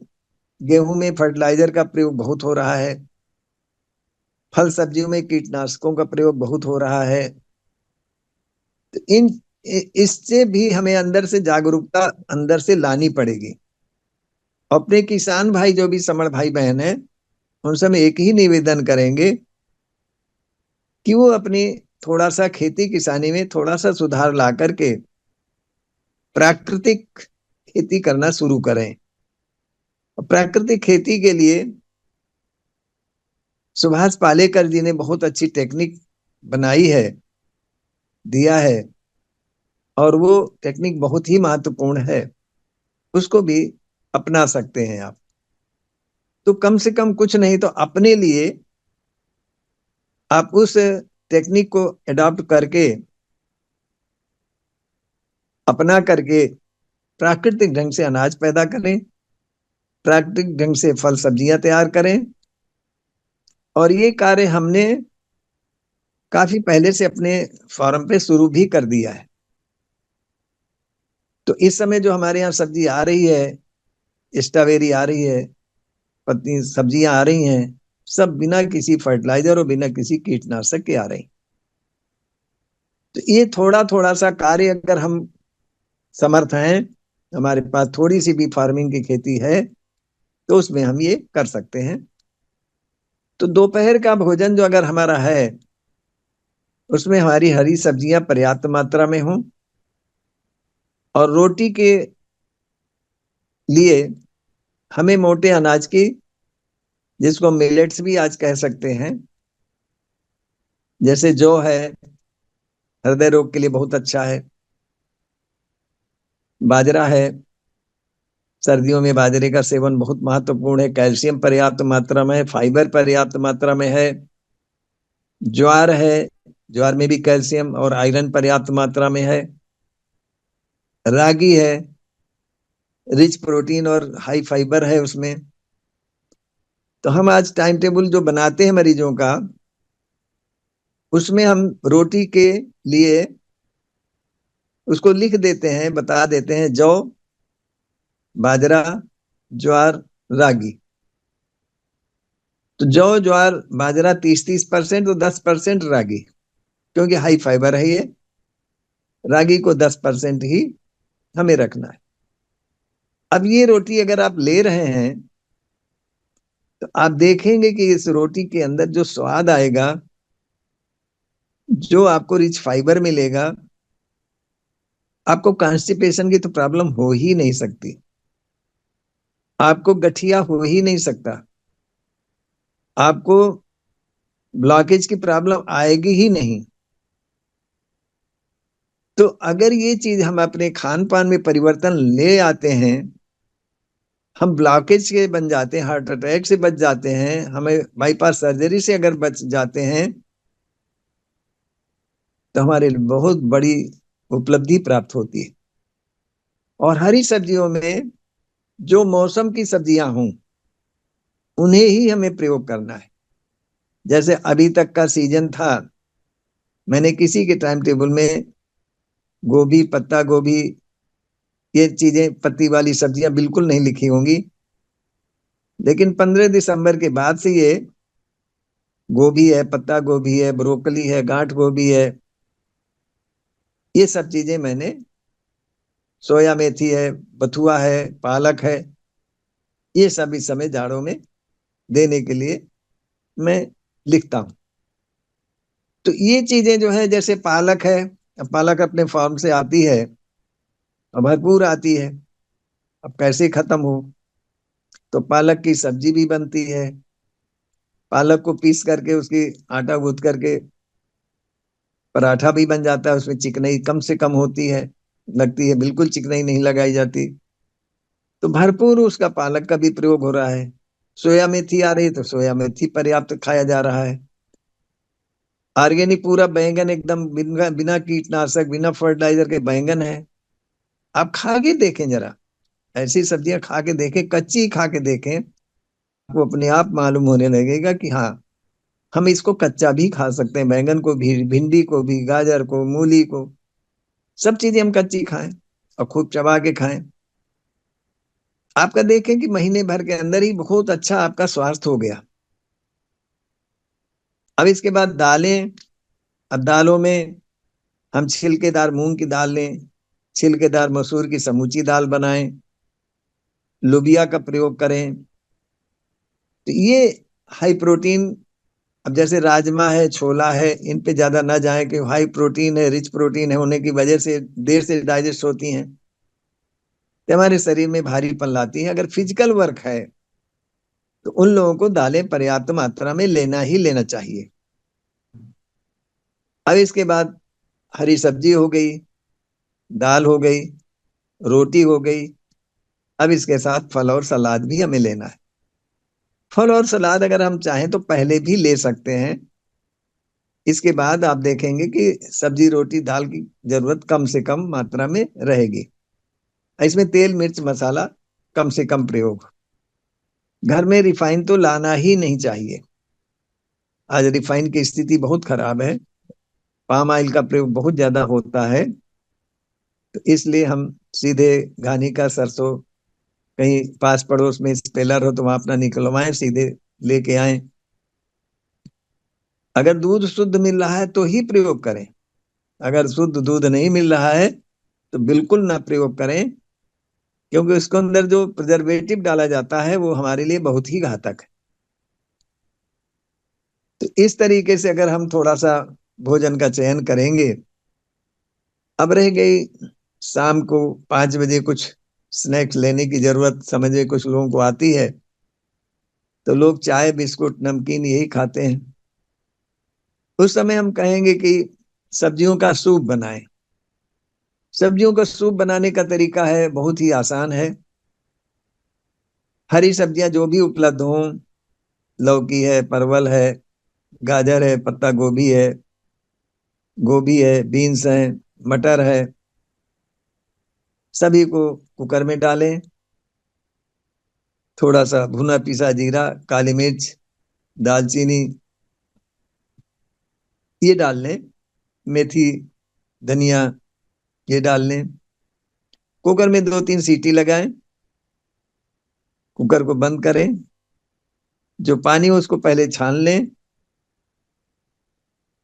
गेहूं में फर्टिलाइजर का प्रयोग बहुत हो रहा है, फल सब्जियों में कीटनाशकों का प्रयोग बहुत हो रहा है। तो इन इससे भी हमें अंदर से जागरूकता अंदर से लानी पड़ेगी। अपने किसान भाई जो भी समण भाई बहन है, उनसे हम एक ही निवेदन करेंगे कि वो अपनी थोड़ा सा खेती किसानी में थोड़ा सा सुधार ला करके प्राकृतिक खेती करना शुरू करें। प्राकृतिक खेती के लिए सुभाष पालेकर जी ने बहुत अच्छी टेक्निक बनाई है, दिया है, और वो टेक्निक बहुत ही महत्वपूर्ण है। उसको भी अपना सकते हैं आप। तो कम से कम कुछ नहीं तो अपने लिए आप उस टेक्निक को अडॉप्ट करके, अपना करके प्राकृतिक ढंग से अनाज पैदा करें, प्राकृतिक ढंग से फल सब्जियां तैयार करें। और ये कार्य हमने काफी पहले से अपने फार्म पे शुरू भी कर दिया है। तो इस समय जो हमारे यहाँ सब्जी आ रही है, स्ट्रॉबेरी आ रही है, पत्ती सब्जियां आ रही हैं, सब बिना किसी फर्टिलाइजर और बिना किसी कीटनाशक के आ रही। तो ये थोड़ा थोड़ा सा कार्य अगर हम समर्थ हैं, हमारे पास थोड़ी सी भी फार्मिंग की खेती है, तो उसमें हम ये कर सकते हैं। तो दोपहर का भोजन जो अगर हमारा है, उसमें हमारी हरी सब्जियां पर्याप्त मात्रा में हों, और रोटी के लिए हमें मोटे अनाज की, जिसको मिलेट्स भी आज कह सकते हैं, जैसे जौ है, हृदय रोग के लिए बहुत अच्छा है। बाजरा है, सर्दियों में बाजरे का सेवन बहुत महत्वपूर्ण है। कैल्शियम पर्याप्त मात्रा में है, फाइबर पर्याप्त मात्रा में है। ज्वार है, ज्वार में भी कैल्शियम और आयरन पर्याप्त मात्रा में है। रागी है, रिच प्रोटीन और हाई फाइबर है उसमें। तो हम आज टाइम टेबल जो बनाते हैं मरीजों का, उसमें हम रोटी के लिए उसको लिख देते हैं, बता देते हैं जौ, बाजरा, ज्वार, रागी। तो जौ ज्वार बाजरा 30-30% तो 10% रागी, क्योंकि हाई फाइबर है ये। रागी को 10% ही हमें रखना है। अब ये रोटी अगर आप ले रहे हैं, तो आप देखेंगे कि इस रोटी के अंदर जो स्वाद आएगा, जो आपको रिच फाइबर मिलेगा, आपको कॉन्स्टिपेशन की तो प्रॉब्लम हो ही नहीं सकती, आपको गठिया हो ही नहीं सकता, आपको ब्लॉकेज की प्रॉब्लम आएगी ही नहीं। तो अगर ये चीज हम अपने खान पान में परिवर्तन ले आते हैं, हम ब्लॉकेज के बन जाते हैं, हार्ट अटैक से बच जाते हैं, हमें बाईपास सर्जरी से अगर बच जाते हैं, तो हमारे लिए बहुत बड़ी उपलब्धि प्राप्त होती है। और हरी सब्जियों में जो मौसम की सब्जियां हों, उन्हें ही हमें प्रयोग करना है। जैसे अभी तक का सीजन था, मैंने किसी के टाइम टेबल में गोभी, पत्ता गोभी, ये चीजें पत्ती वाली सब्जियां बिल्कुल नहीं लिखी होंगी। लेकिन 15 दिसंबर के बाद से ये गोभी है, पत्ता गोभी है, ब्रोकली है, गांठ गोभी है, ये सब चीजें मैंने, सोया मेथी है, बथुआ है, पालक है, ये सब इस समय जाड़ों में देने के लिए मैं लिखता हूं। तो ये चीजें जो है, जैसे पालक है, अब पालक अपने फार्म से आती है और भरपूर आती है, अब कैसे खत्म हो। तो पालक की सब्जी भी बनती है, पालक को पीस करके उसकी आटा गूंथ करके पराठा भी बन जाता है। उसमें चिकनाई कम से कम होती है, लगती है, बिल्कुल चिकनाई नहीं लगाई जाती। तो भरपूर उसका पालक का भी प्रयोग हो रहा है। सोया मेथी आ रही है, तो सोया मेथी पर्याप्त खाया जा रहा है। ऑर्गेनिक पूरा बैंगन एकदम बिना बिना कीटनाशक, बिना फर्टिलाइजर के बैंगन है। आप खा के देखें जरा, ऐसी सब्जियां खा के देखें, कच्ची खा के देखें, आपको अपने आप मालूम होने लगेगा कि हाँ, हम इसको कच्चा भी खा सकते हैं। बैंगन को भी, भिंडी को भी, गाजर को, मूली को, सब चीजें हम कच्ची खाएं और खूब चबा के खाएं। आपका देखें कि महीने भर के अंदर ही बहुत अच्छा आपका स्वास्थ्य हो गया। अब इसके बाद दालें। अब दालों में हम छिलकेदार मूंग की दाल लें, छिलकेदार मसूर की समूची दाल बनाएं, लोबिया का प्रयोग करें। तो ये हाई प्रोटीन, अब जैसे राजमा है, छोला है, इन पे ज्यादा ना जाए कि हाई प्रोटीन है, रिच प्रोटीन है, होने की वजह से देर से डाइजेस्ट होती हैं, तो हमारे शरीर में भारीपन लाती है। अगर फिजिकल वर्क है तो उन लोगों को दालें पर्याप्त मात्रा में लेना ही लेना चाहिए। अब इसके बाद हरी सब्जी हो गई, दाल हो गई, रोटी हो गई। अब इसके साथ फल और सलाद भी हमें लेना है। फल और सलाद अगर हम चाहें तो पहले भी ले सकते हैं। इसके बाद आप देखेंगे कि सब्जी रोटी दाल की जरूरत कम से कम मात्रा में रहेगी। इसमें तेल मिर्च मसाला कम से कम प्रयोग। घर में रिफाइन तो लाना ही नहीं चाहिए। आज रिफाइन की स्थिति बहुत खराब है, पाम ऑयल का प्रयोग बहुत ज्यादा होता है। तो इसलिए हम सीधे घानी का सरसों, कहीं पास पड़ोस में स्पेलर हो तो वहां अपना निकलवाएं, सीधे लेके आए। अगर दूध शुद्ध मिल रहा है तो ही प्रयोग करें। अगर शुद्ध दूध नहीं मिल रहा है तो बिल्कुल ना प्रयोग करें, क्योंकि उसके अंदर जो प्रिजर्वेटिव डाला जाता है वो हमारे लिए बहुत ही घातक है। तो इस तरीके से अगर हम थोड़ा सा भोजन का चयन करेंगे। अब रह गई शाम को 5 बजे कुछ स्नैक्स लेने की जरूरत, समझे कुछ लोगों को आती है, तो लोग चाय बिस्कुट नमकीन यही खाते हैं। उस समय हम कहेंगे कि सब्जियों का सूप बनाएं। सब्जियों का सूप बनाने का तरीका है बहुत ही आसान है। हरी सब्जियां जो भी उपलब्ध हों, लौकी है, परवल है, गाजर है, पत्ता गोभी है, बीन्स है, मटर है, सभी को कुकर में डालें। थोड़ा सा भुना पिसा जीरा, काली मिर्च, दालचीनी ये डाल लें, मेथी, धनिया ये डाल लें। कुकर में 2-3 सीटी लगाएं, कुकर को बंद करें। जो पानी हो उसको पहले छान लें।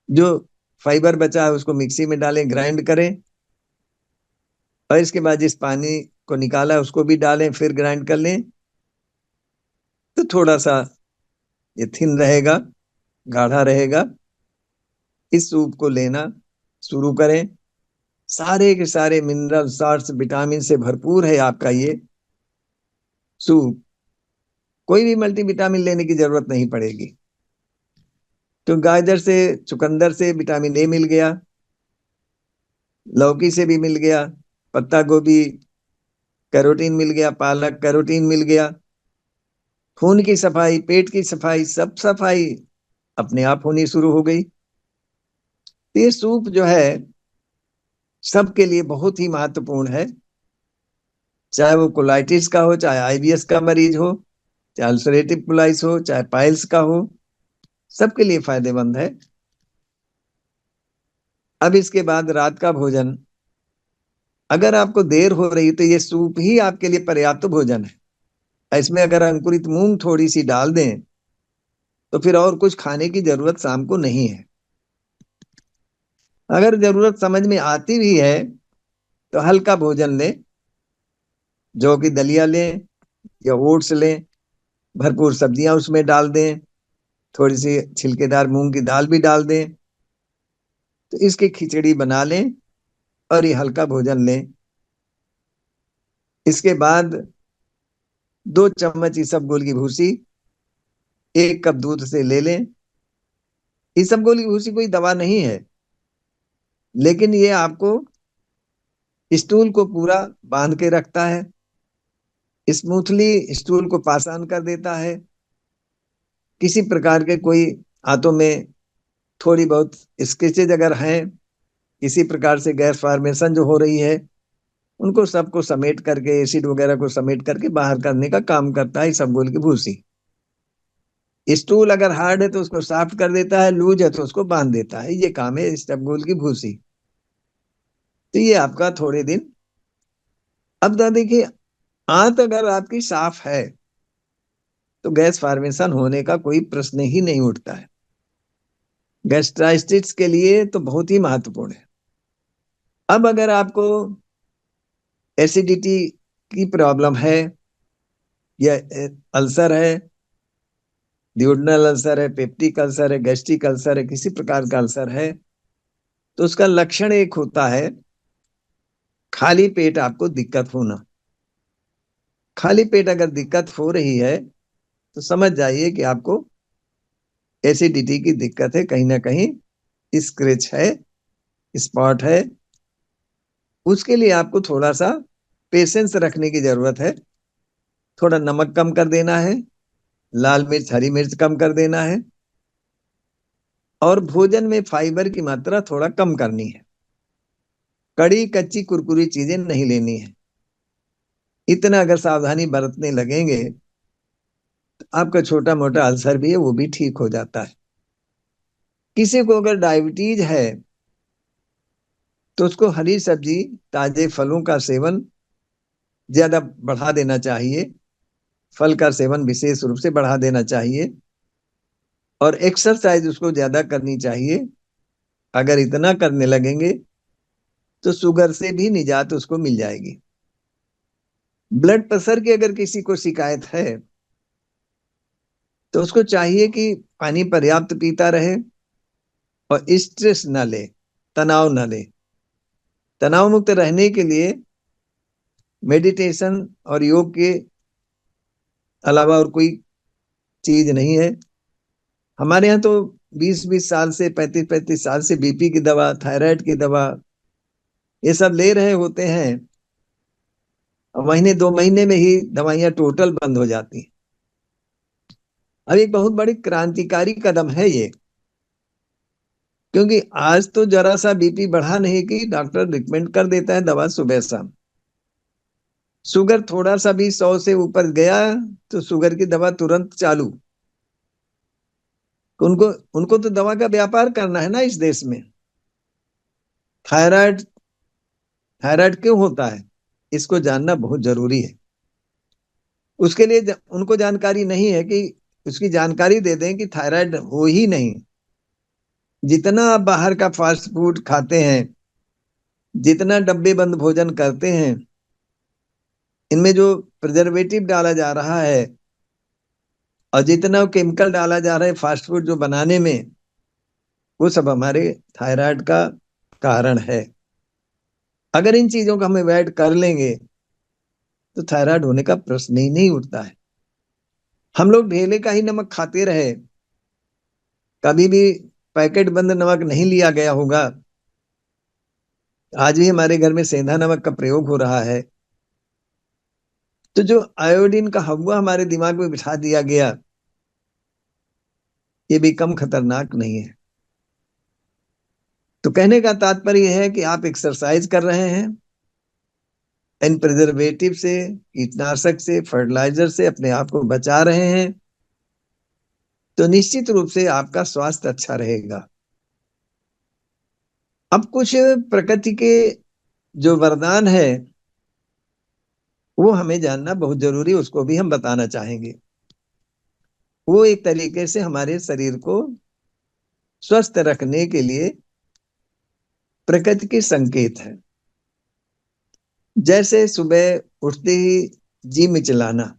जो फाइबर बचा है उसको मिक्सी में डालें, ग्राइंड करें। और इसके बाद जिस पानी को निकाला है उसको भी डालें, फिर ग्राइंड कर लें। तो थोड़ा सा ये थिन रहेगा, गाढ़ा रहेगा। इस सूप को लेना शुरू करें। सारे के सारे मिनरल सॉल्ट्स विटामिन से भरपूर है आपका ये सूप। कोई भी मल्टीविटामिन लेने की जरूरत नहीं पड़ेगी। तो गाजर से, चुकंदर से विटामिन ए मिल गया, लौकी से भी मिल गया, पत्ता गोभी कैरोटीन मिल गया, पालक कैरोटीन मिल गया। खून की सफाई, पेट की सफाई, सब सफाई अपने आप होनी शुरू हो गई। तो ये सूप जो है सबके लिए बहुत ही महत्वपूर्ण है। चाहे वो कोलाइटिस का हो, चाहे आईबीएस का मरीज हो, चाहे अल्सरेटिव कोलाइटिस हो, चाहे पाइल्स का हो, सबके लिए फायदेमंद है। अब इसके बाद रात का भोजन, अगर आपको देर हो रही तो ये सूप ही आपके लिए पर्याप्त भोजन है। इसमें अगर अंकुरित मूंग थोड़ी सी डाल दें तो फिर और कुछ खाने की जरूरत शाम को नहीं है। अगर जरूरत समझ में आती भी है तो हल्का भोजन लें, जौ की दलिया लें या ओट्स लें, भरपूर सब्जियां उसमें डाल दें, थोड़ी सी छिलकेदार मूंग की दाल भी डाल दें। तो इसकी खिचड़ी बना लें और ये हल्का भोजन लें। इसके बाद 2 चम्मच इसबगोल की भूसी 1 कप दूध से ले लें। इसबगोल की भूसी कोई दवा नहीं है, लेकिन ये आपको स्टूल को पूरा बांध के रखता है, स्मूथली स्टूल को पासान कर देता है। किसी प्रकार के कोई हाथों में थोड़ी बहुत स्केचेज अगर हैं, किसी प्रकार से गैस फॉर्मेशन जो हो रही है, उनको सबको समेट करके, एसिड वगैरह को समेट करके बाहर करने का काम करता है इसबगोल की भूसी। स्टूल अगर हार्ड है तो उसको सॉफ्ट कर देता है, लूज है तो उसको बांध देता है। ये काम है इसबगोल की भूसी। तो ये आपका थोड़े दिन। अब तो देखिए, आंत अगर आपकी साफ है तो गैस फॉर्मेशन होने का कोई प्रश्न ही नहीं उठता है। गैस्ट्राइटिस के लिए तो बहुत ही महत्वपूर्ण है। अब अगर आपको एसिडिटी की प्रॉब्लम है या अल्सर है, ड्यूोडेनल अल्सर है, पेप्टिक अल्सर है, गैस्ट्रिक अल्सर है, किसी प्रकार का अल्सर है, तो उसका लक्षण एक होता है खाली पेट आपको दिक्कत होना। खाली पेट अगर दिक्कत हो रही है तो समझ जाइए कि आपको एसिडिटी की दिक्कत है, कहीं ना कहीं स्क्रैच है, स्पॉट है। उसके लिए आपको थोड़ा सा पेशेंस रखने की जरूरत है। थोड़ा नमक कम कर देना है, लाल मिर्च हरी मिर्च कम कर देना है, और भोजन में फाइबर की मात्रा थोड़ा कम करनी है। कड़ी कच्ची कुरकुरी चीजें नहीं लेनी है। इतना अगर सावधानी बरतने लगेंगे तो आपका छोटा मोटा अल्सर भी है वो भी ठीक हो जाता है। किसी को अगर डायबिटीज है तो उसको हरी सब्जी, ताजे फलों का सेवन ज्यादा बढ़ा देना चाहिए। फल का सेवन विशेष रूप से बढ़ा देना चाहिए, और एक्सरसाइज उसको ज्यादा करनी चाहिए। अगर इतना करने लगेंगे तो शुगर से भी निजात उसको मिल जाएगी। ब्लड प्रेशर की अगर किसी को शिकायत है तो उसको चाहिए कि पानी पर्याप्त पीता रहे और स्ट्रेस ना ले, तनाव ना ले। तनाव मुक्त रहने के लिए मेडिटेशन और योग के अलावा और कोई चीज नहीं है। हमारे यहाँ तो 20-20 साल से, 35-35 साल से बीपी की दवा, थायराइड की दवा, ये सब ले रहे होते हैं, और महीने 2 महीने में ही दवाइयां टोटल बंद हो जाती हैं। अब एक बहुत बड़ी क्रांतिकारी कदम है ये, क्योंकि आज तो जरा सा बीपी बढ़ा नहीं कि डॉक्टर रिकमेंड कर देता है दवा सुबह शाम। शुगर थोड़ा सा भी 100 से ऊपर गया तो शुगर की दवा तुरंत चालू। उनको उनको तो दवा का व्यापार करना है ना इस देश में। थायराइड थायराइड क्यों होता है, इसको जानना बहुत जरूरी है। उसके लिए उनको जानकारी नहीं है कि उसकी जानकारी दे दें कि थायराइड हो ही नहीं। जितना आप बाहर का फास्ट फूड खाते हैं, जितना डब्बे बंद भोजन करते हैं, इनमें जो प्रिजर्वेटिव डाला जा रहा है और जितना केमिकल डाला जा रहा है फास्ट फूड जो बनाने में, वो सब हमारे थायराइड का कारण है। अगर इन चीजों को हम अवॉइड कर लेंगे तो थायराइड होने का प्रश्न ही नहीं उठता है। हम लोग ढेले का ही नमक खाते रहे, कभी भी पैकेट बंद नमक नहीं लिया गया होगा। आज भी हमारे घर में सेंधा नमक का प्रयोग हो रहा है। तो जो आयोडीन का हवा हमारे दिमाग में बिठा दिया गया, ये भी कम खतरनाक नहीं है। तो कहने का तात्पर्य यह है कि आप एक्सरसाइज कर रहे हैं, इन प्रिजर्वेटिव से, कीटनाशक से, फर्टिलाइजर से अपने आप को बचा रहे हैं, तो निश्चित रूप से आपका स्वास्थ्य अच्छा रहेगा। अब कुछ प्रकृति के जो वरदान है वो हमें जानना बहुत जरूरी है, उसको भी हम बताना चाहेंगे। वो एक तरीके से हमारे शरीर को स्वस्थ रखने के लिए प्रकृति के संकेत है। जैसे सुबह उठते ही जी मिचलाना,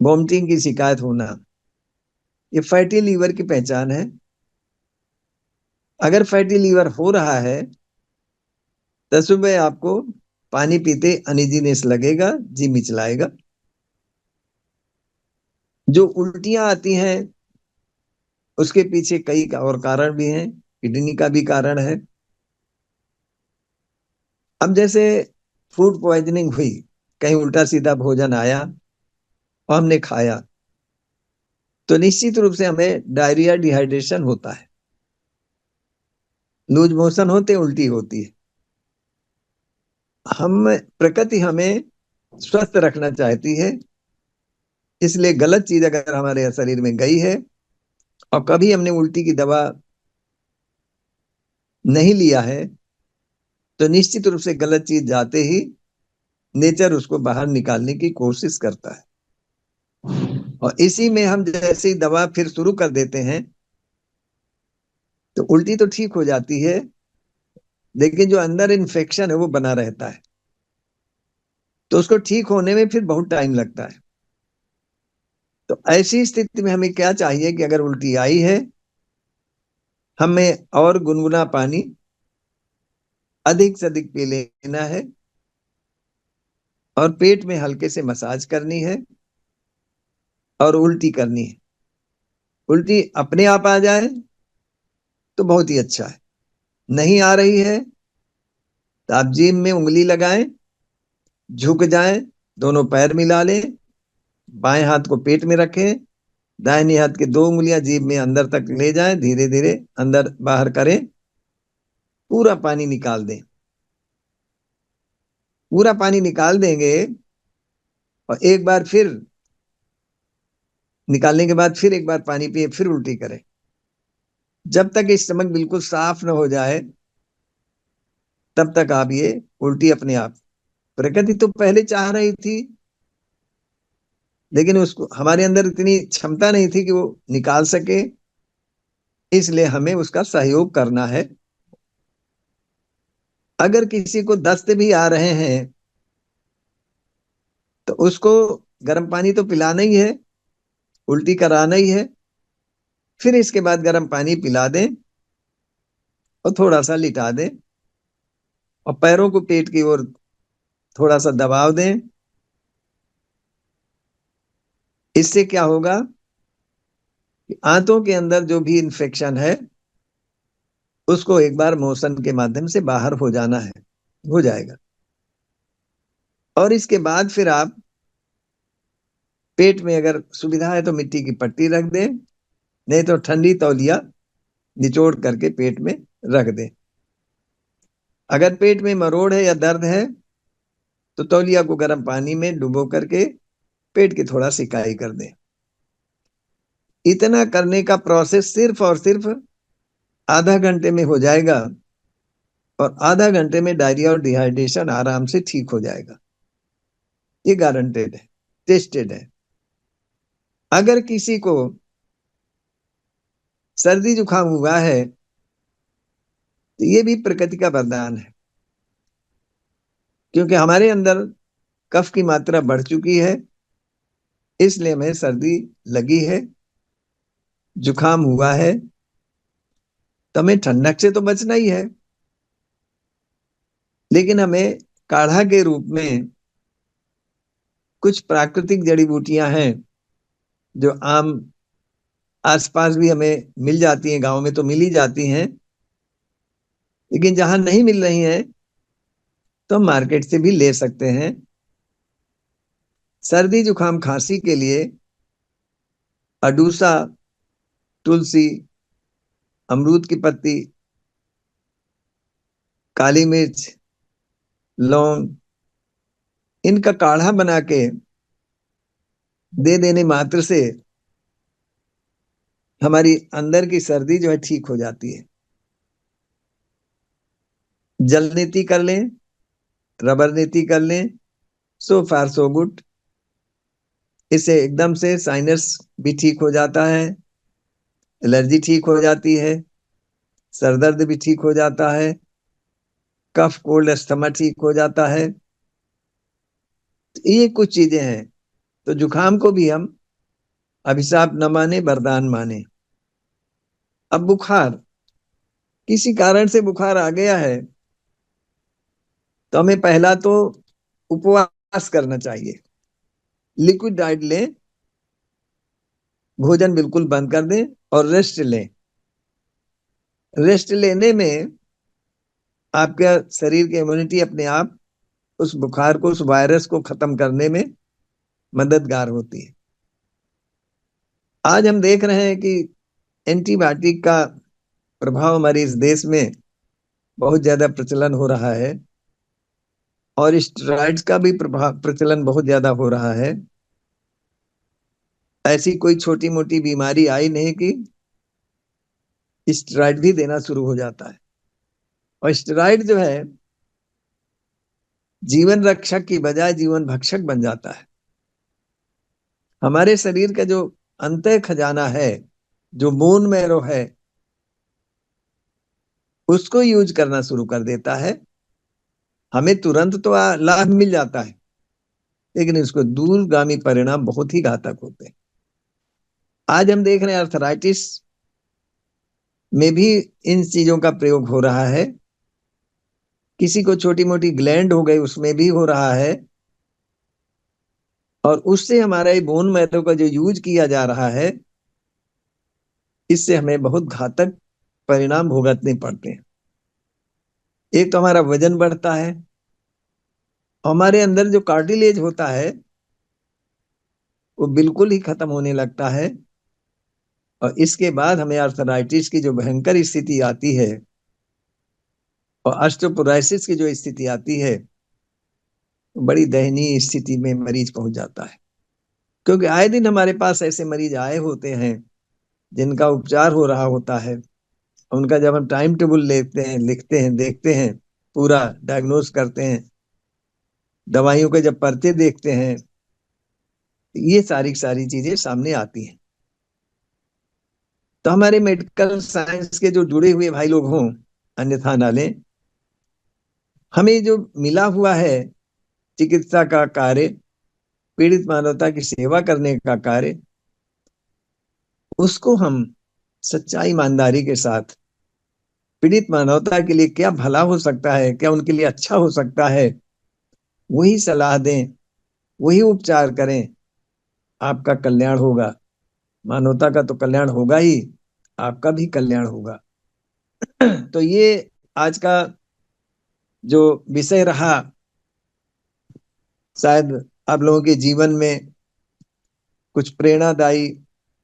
वॉमिटिंग की शिकायत होना, ये फैटी लीवर की पहचान है। अगर फैटी लीवर हो रहा है तो सुबह आपको पानी पीते अनइजीनेस लगेगा, जी मिचलाएगा। जो उल्टियां आती हैं उसके पीछे कई और कारण भी हैं, किडनी का भी कारण है। अब जैसे फूड पॉइजनिंग हुई, कहीं उल्टा सीधा भोजन आया और हमने खाया, तो निश्चित रूप से हमें डायरिया, डिहाइड्रेशन होता है, लूज मोशन होते, उल्टी होती है। हम प्रकृति हमें स्वस्थ रखना चाहती है, इसलिए गलत चीज अगर हमारे शरीर में गई है और कभी हमने उल्टी की दवा नहीं लिया है, तो निश्चित रूप से गलत चीज जाते ही नेचर उसको बाहर निकालने की कोशिश करता है। और इसी में हम जैसे ही दवा फिर शुरू कर देते हैं तो उल्टी तो ठीक हो जाती है, लेकिन जो अंदर इन्फेक्शन है वो बना रहता है, तो उसको ठीक होने में फिर बहुत टाइम लगता है। तो ऐसी स्थिति में हमें क्या चाहिए कि अगर उल्टी आई है, हमें और गुनगुना पानी अधिक से अधिक पी लेना है और पेट में हल्के से मसाज करनी है और उल्टी करनी है। उल्टी अपने आप आ जाए तो बहुत ही अच्छा है, नहीं आ रही है तो आप जीभ में उंगली लगाएं, झुक जाएं, दोनों पैर मिला लें, बाएं हाथ को पेट में रखें, दाहिने हाथ की दो उंगलियां जीभ में अंदर तक ले जाएं, धीरे धीरे अंदर बाहर करें, पूरा पानी निकाल दें। पूरा पानी निकाल देंगे और एक बार फिर निकालने के बाद फिर एक बार पानी पिए, फिर उल्टी करें, जब तक स्टमक बिल्कुल साफ न हो जाए तब तक आप ये उल्टी अपने आप। प्रकृति तो पहले चाह रही थी, लेकिन उसको हमारे अंदर इतनी क्षमता नहीं थी कि वो निकाल सके, इसलिए हमें उसका सहयोग करना है। अगर किसी को दस्त भी आ रहे हैं तो उसको गर्म पानी तो पिलाना ही है, उल्टी कराना ही है, फिर इसके बाद गर्म पानी पिला दें और थोड़ा सा लिटा दें और पैरों को पेट की ओर थोड़ा सा दबाव दें। इससे क्या होगा कि आंतों के अंदर जो भी इंफेक्शन है उसको एक बार मोशन के माध्यम से बाहर हो जाना है, हो जाएगा। और इसके बाद फिर आप पेट में अगर सुविधा है तो मिट्टी की पट्टी रख दें, नहीं तो ठंडी तौलिया निचोड़ करके पेट में रख दें। अगर पेट में मरोड़ है या दर्द है तो तौलिया को गर्म पानी में डुबो करके पेट की थोड़ा सिकाई कर दें। इतना करने का प्रोसेस सिर्फ और सिर्फ आधा घंटे में हो जाएगा और आधा घंटे में डायरिया और डिहाइड्रेशन आराम से ठीक हो जाएगा। ये गारंटेड है, टेस्टेड है। अगर किसी को सर्दी जुकाम हुआ है तो ये भी प्रकृति का वरदान है, क्योंकि हमारे अंदर कफ की मात्रा बढ़ चुकी है, इसलिए हमें सर्दी लगी है, जुकाम हुआ है, तो हमें ठंडक से तो बचना ही है, लेकिन हमें काढ़ा के रूप में कुछ प्राकृतिक जड़ी बूटियां हैं जो आम आसपास भी हमें मिल जाती हैं, गांव में तो मिल ही जाती हैं, लेकिन जहां नहीं मिल रही हैं तो हम मार्केट से भी ले सकते हैं। सर्दी जुकाम खांसी के लिए अडूसा, तुलसी, अमरूद की पत्ती, काली मिर्च, लौंग, इनका काढ़ा बना के दे देने मात्र से हमारी अंदर की सर्दी जो है ठीक हो जाती है। जल नीति कर लें, रबर नीति कर लें, सो फार सो गुड। इससे एकदम से साइनस भी ठीक हो जाता है, एलर्जी ठीक हो जाती है, सरदर्द भी ठीक हो जाता है, कफ कोल्ड अस्थमा ठीक हो जाता है। तो ये कुछ चीजें हैं। तो जुकाम को भी हम अभिशाप न माने, वरदान माने। अब बुखार, किसी कारण से बुखार आ गया है तो हमें पहला तो उपवास करना चाहिए, लिक्विड डाइट लें, भोजन बिल्कुल बंद कर दें और रेस्ट लें। रेस्ट लेने में आपका शरीर की इम्यूनिटी अपने आप उस बुखार को, उस वायरस को खत्म करने में मददगार होती है। आज हम देख रहे हैं कि एंटीबायोटिक का प्रभाव हमारे इस देश में बहुत ज्यादा प्रचलन हो रहा है और स्टेरॉइड्स का भी प्रभाव प्रचलन बहुत ज्यादा हो रहा है। ऐसी कोई छोटी मोटी बीमारी आई नहीं कि स्टेरॉइड भी देना शुरू हो जाता है। और स्टेरॉइड जो है जीवन रक्षक की बजाय जीवन भक्षक बन जाता है। हमारे शरीर का जो अंतः खजाना है, जो बोन मैरो है, उसको यूज करना शुरू कर देता है, हमें तुरंत तो लाभ मिल जाता है, लेकिन इसको दूरगामी परिणाम बहुत ही घातक होते हैं। आज हम देख रहे हैं अर्थराइटिस में भी इन चीजों का प्रयोग हो रहा है। किसी को छोटी मोटी ग्लैंड हो गई, उसमें भी हो रहा है। और उससे हमारा ये बोन मैरो का जो यूज किया जा रहा है, इससे हमें बहुत घातक परिणाम भुगतने पड़ते हैं। एक तो हमारा वजन बढ़ता है, हमारे अंदर जो कार्टिलेज होता है वो बिल्कुल ही खत्म होने लगता है। और इसके बाद हमें आर्थराइटिस की जो भयंकर स्थिति आती है और ऑस्टियोपोरोसिस की जो स्थिति आती है, बड़ी दयनीय स्थिति में मरीज पहुंच जाता है। क्योंकि आए दिन हमारे पास ऐसे मरीज आए होते हैं जिनका उपचार हो रहा होता है। उनका जब हम टाइम टेबल लेते हैं, लिखते हैं, देखते हैं, पूरा डायग्नोस करते हैं, दवाइयों के जब पर्चे देखते हैं, ये सारी सारी चीजें सामने आती हैं। तो हमारे मेडिकल साइंस के जो जुड़े हुए भाई लोग हों, अन्यथा ना लें। हमें जो मिला हुआ है चिकित्सा का कार्य, पीड़ित मानवता की सेवा करने का कार्य, उसको हम सच्चाई ईमानदारी के साथ पीड़ित मानवता के लिए क्या भला हो सकता है, क्या उनके लिए अच्छा हो सकता है, वही सलाह दें, वही उपचार करें। आपका कल्याण होगा, मानवता का तो कल्याण होगा ही, आपका भी कल्याण होगा। तो ये आज का जो विषय रहा, शायद आप लोगों के जीवन में कुछ प्रेरणादायी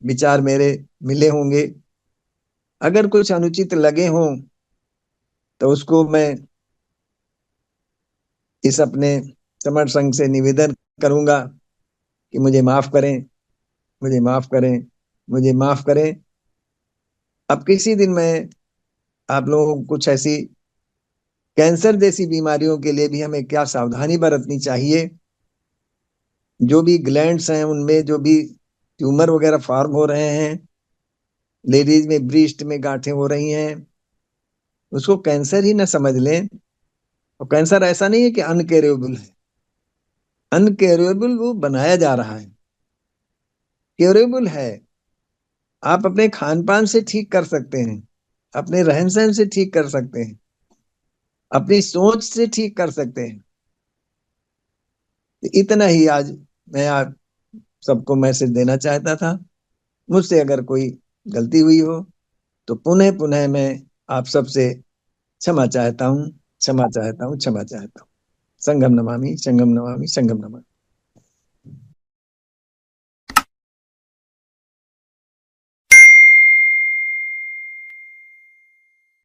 विचार मेरे मिले होंगे। अगर कुछ अनुचित लगे हों तो उसको मैं इस अपने समर संघ से निवेदन करूंगा कि मुझे माफ करें, मुझे माफ करें, मुझे माफ करें। अब किसी दिन मैं आप लोगों को कुछ ऐसी कैंसर जैसी बीमारियों के लिए भी हमें क्या सावधानी बरतनी चाहिए, जो भी ग्लैंड्स हैं उनमें जो भी ट्यूमर वगैरह फॉर्म हो रहे हैं, लेडीज में ब्रीस्ट में गांठें हो रही हैं, उसको कैंसर ही ना समझ लें। और कैंसर ऐसा नहीं है कि अनकेरेबल है, अनकेरेबल वो बनाया जा रहा है, क्योरेबल है। आप अपने खान पान से ठीक कर सकते हैं, अपने रहन सहन से ठीक कर सकते हैं, अपनी सोच से ठीक कर सकते हैं। तो इतना ही आज मैं आप सबको मैसेज देना चाहता था। मुझसे अगर कोई गलती हुई हो तो पुनः पुनः मैं आप सबसे क्षमा चाहता हूँ, क्षमा चाहता हूँ, क्षमा चाहता हूँ। संगम नमामि, संगम नमामि, संगम नमामि।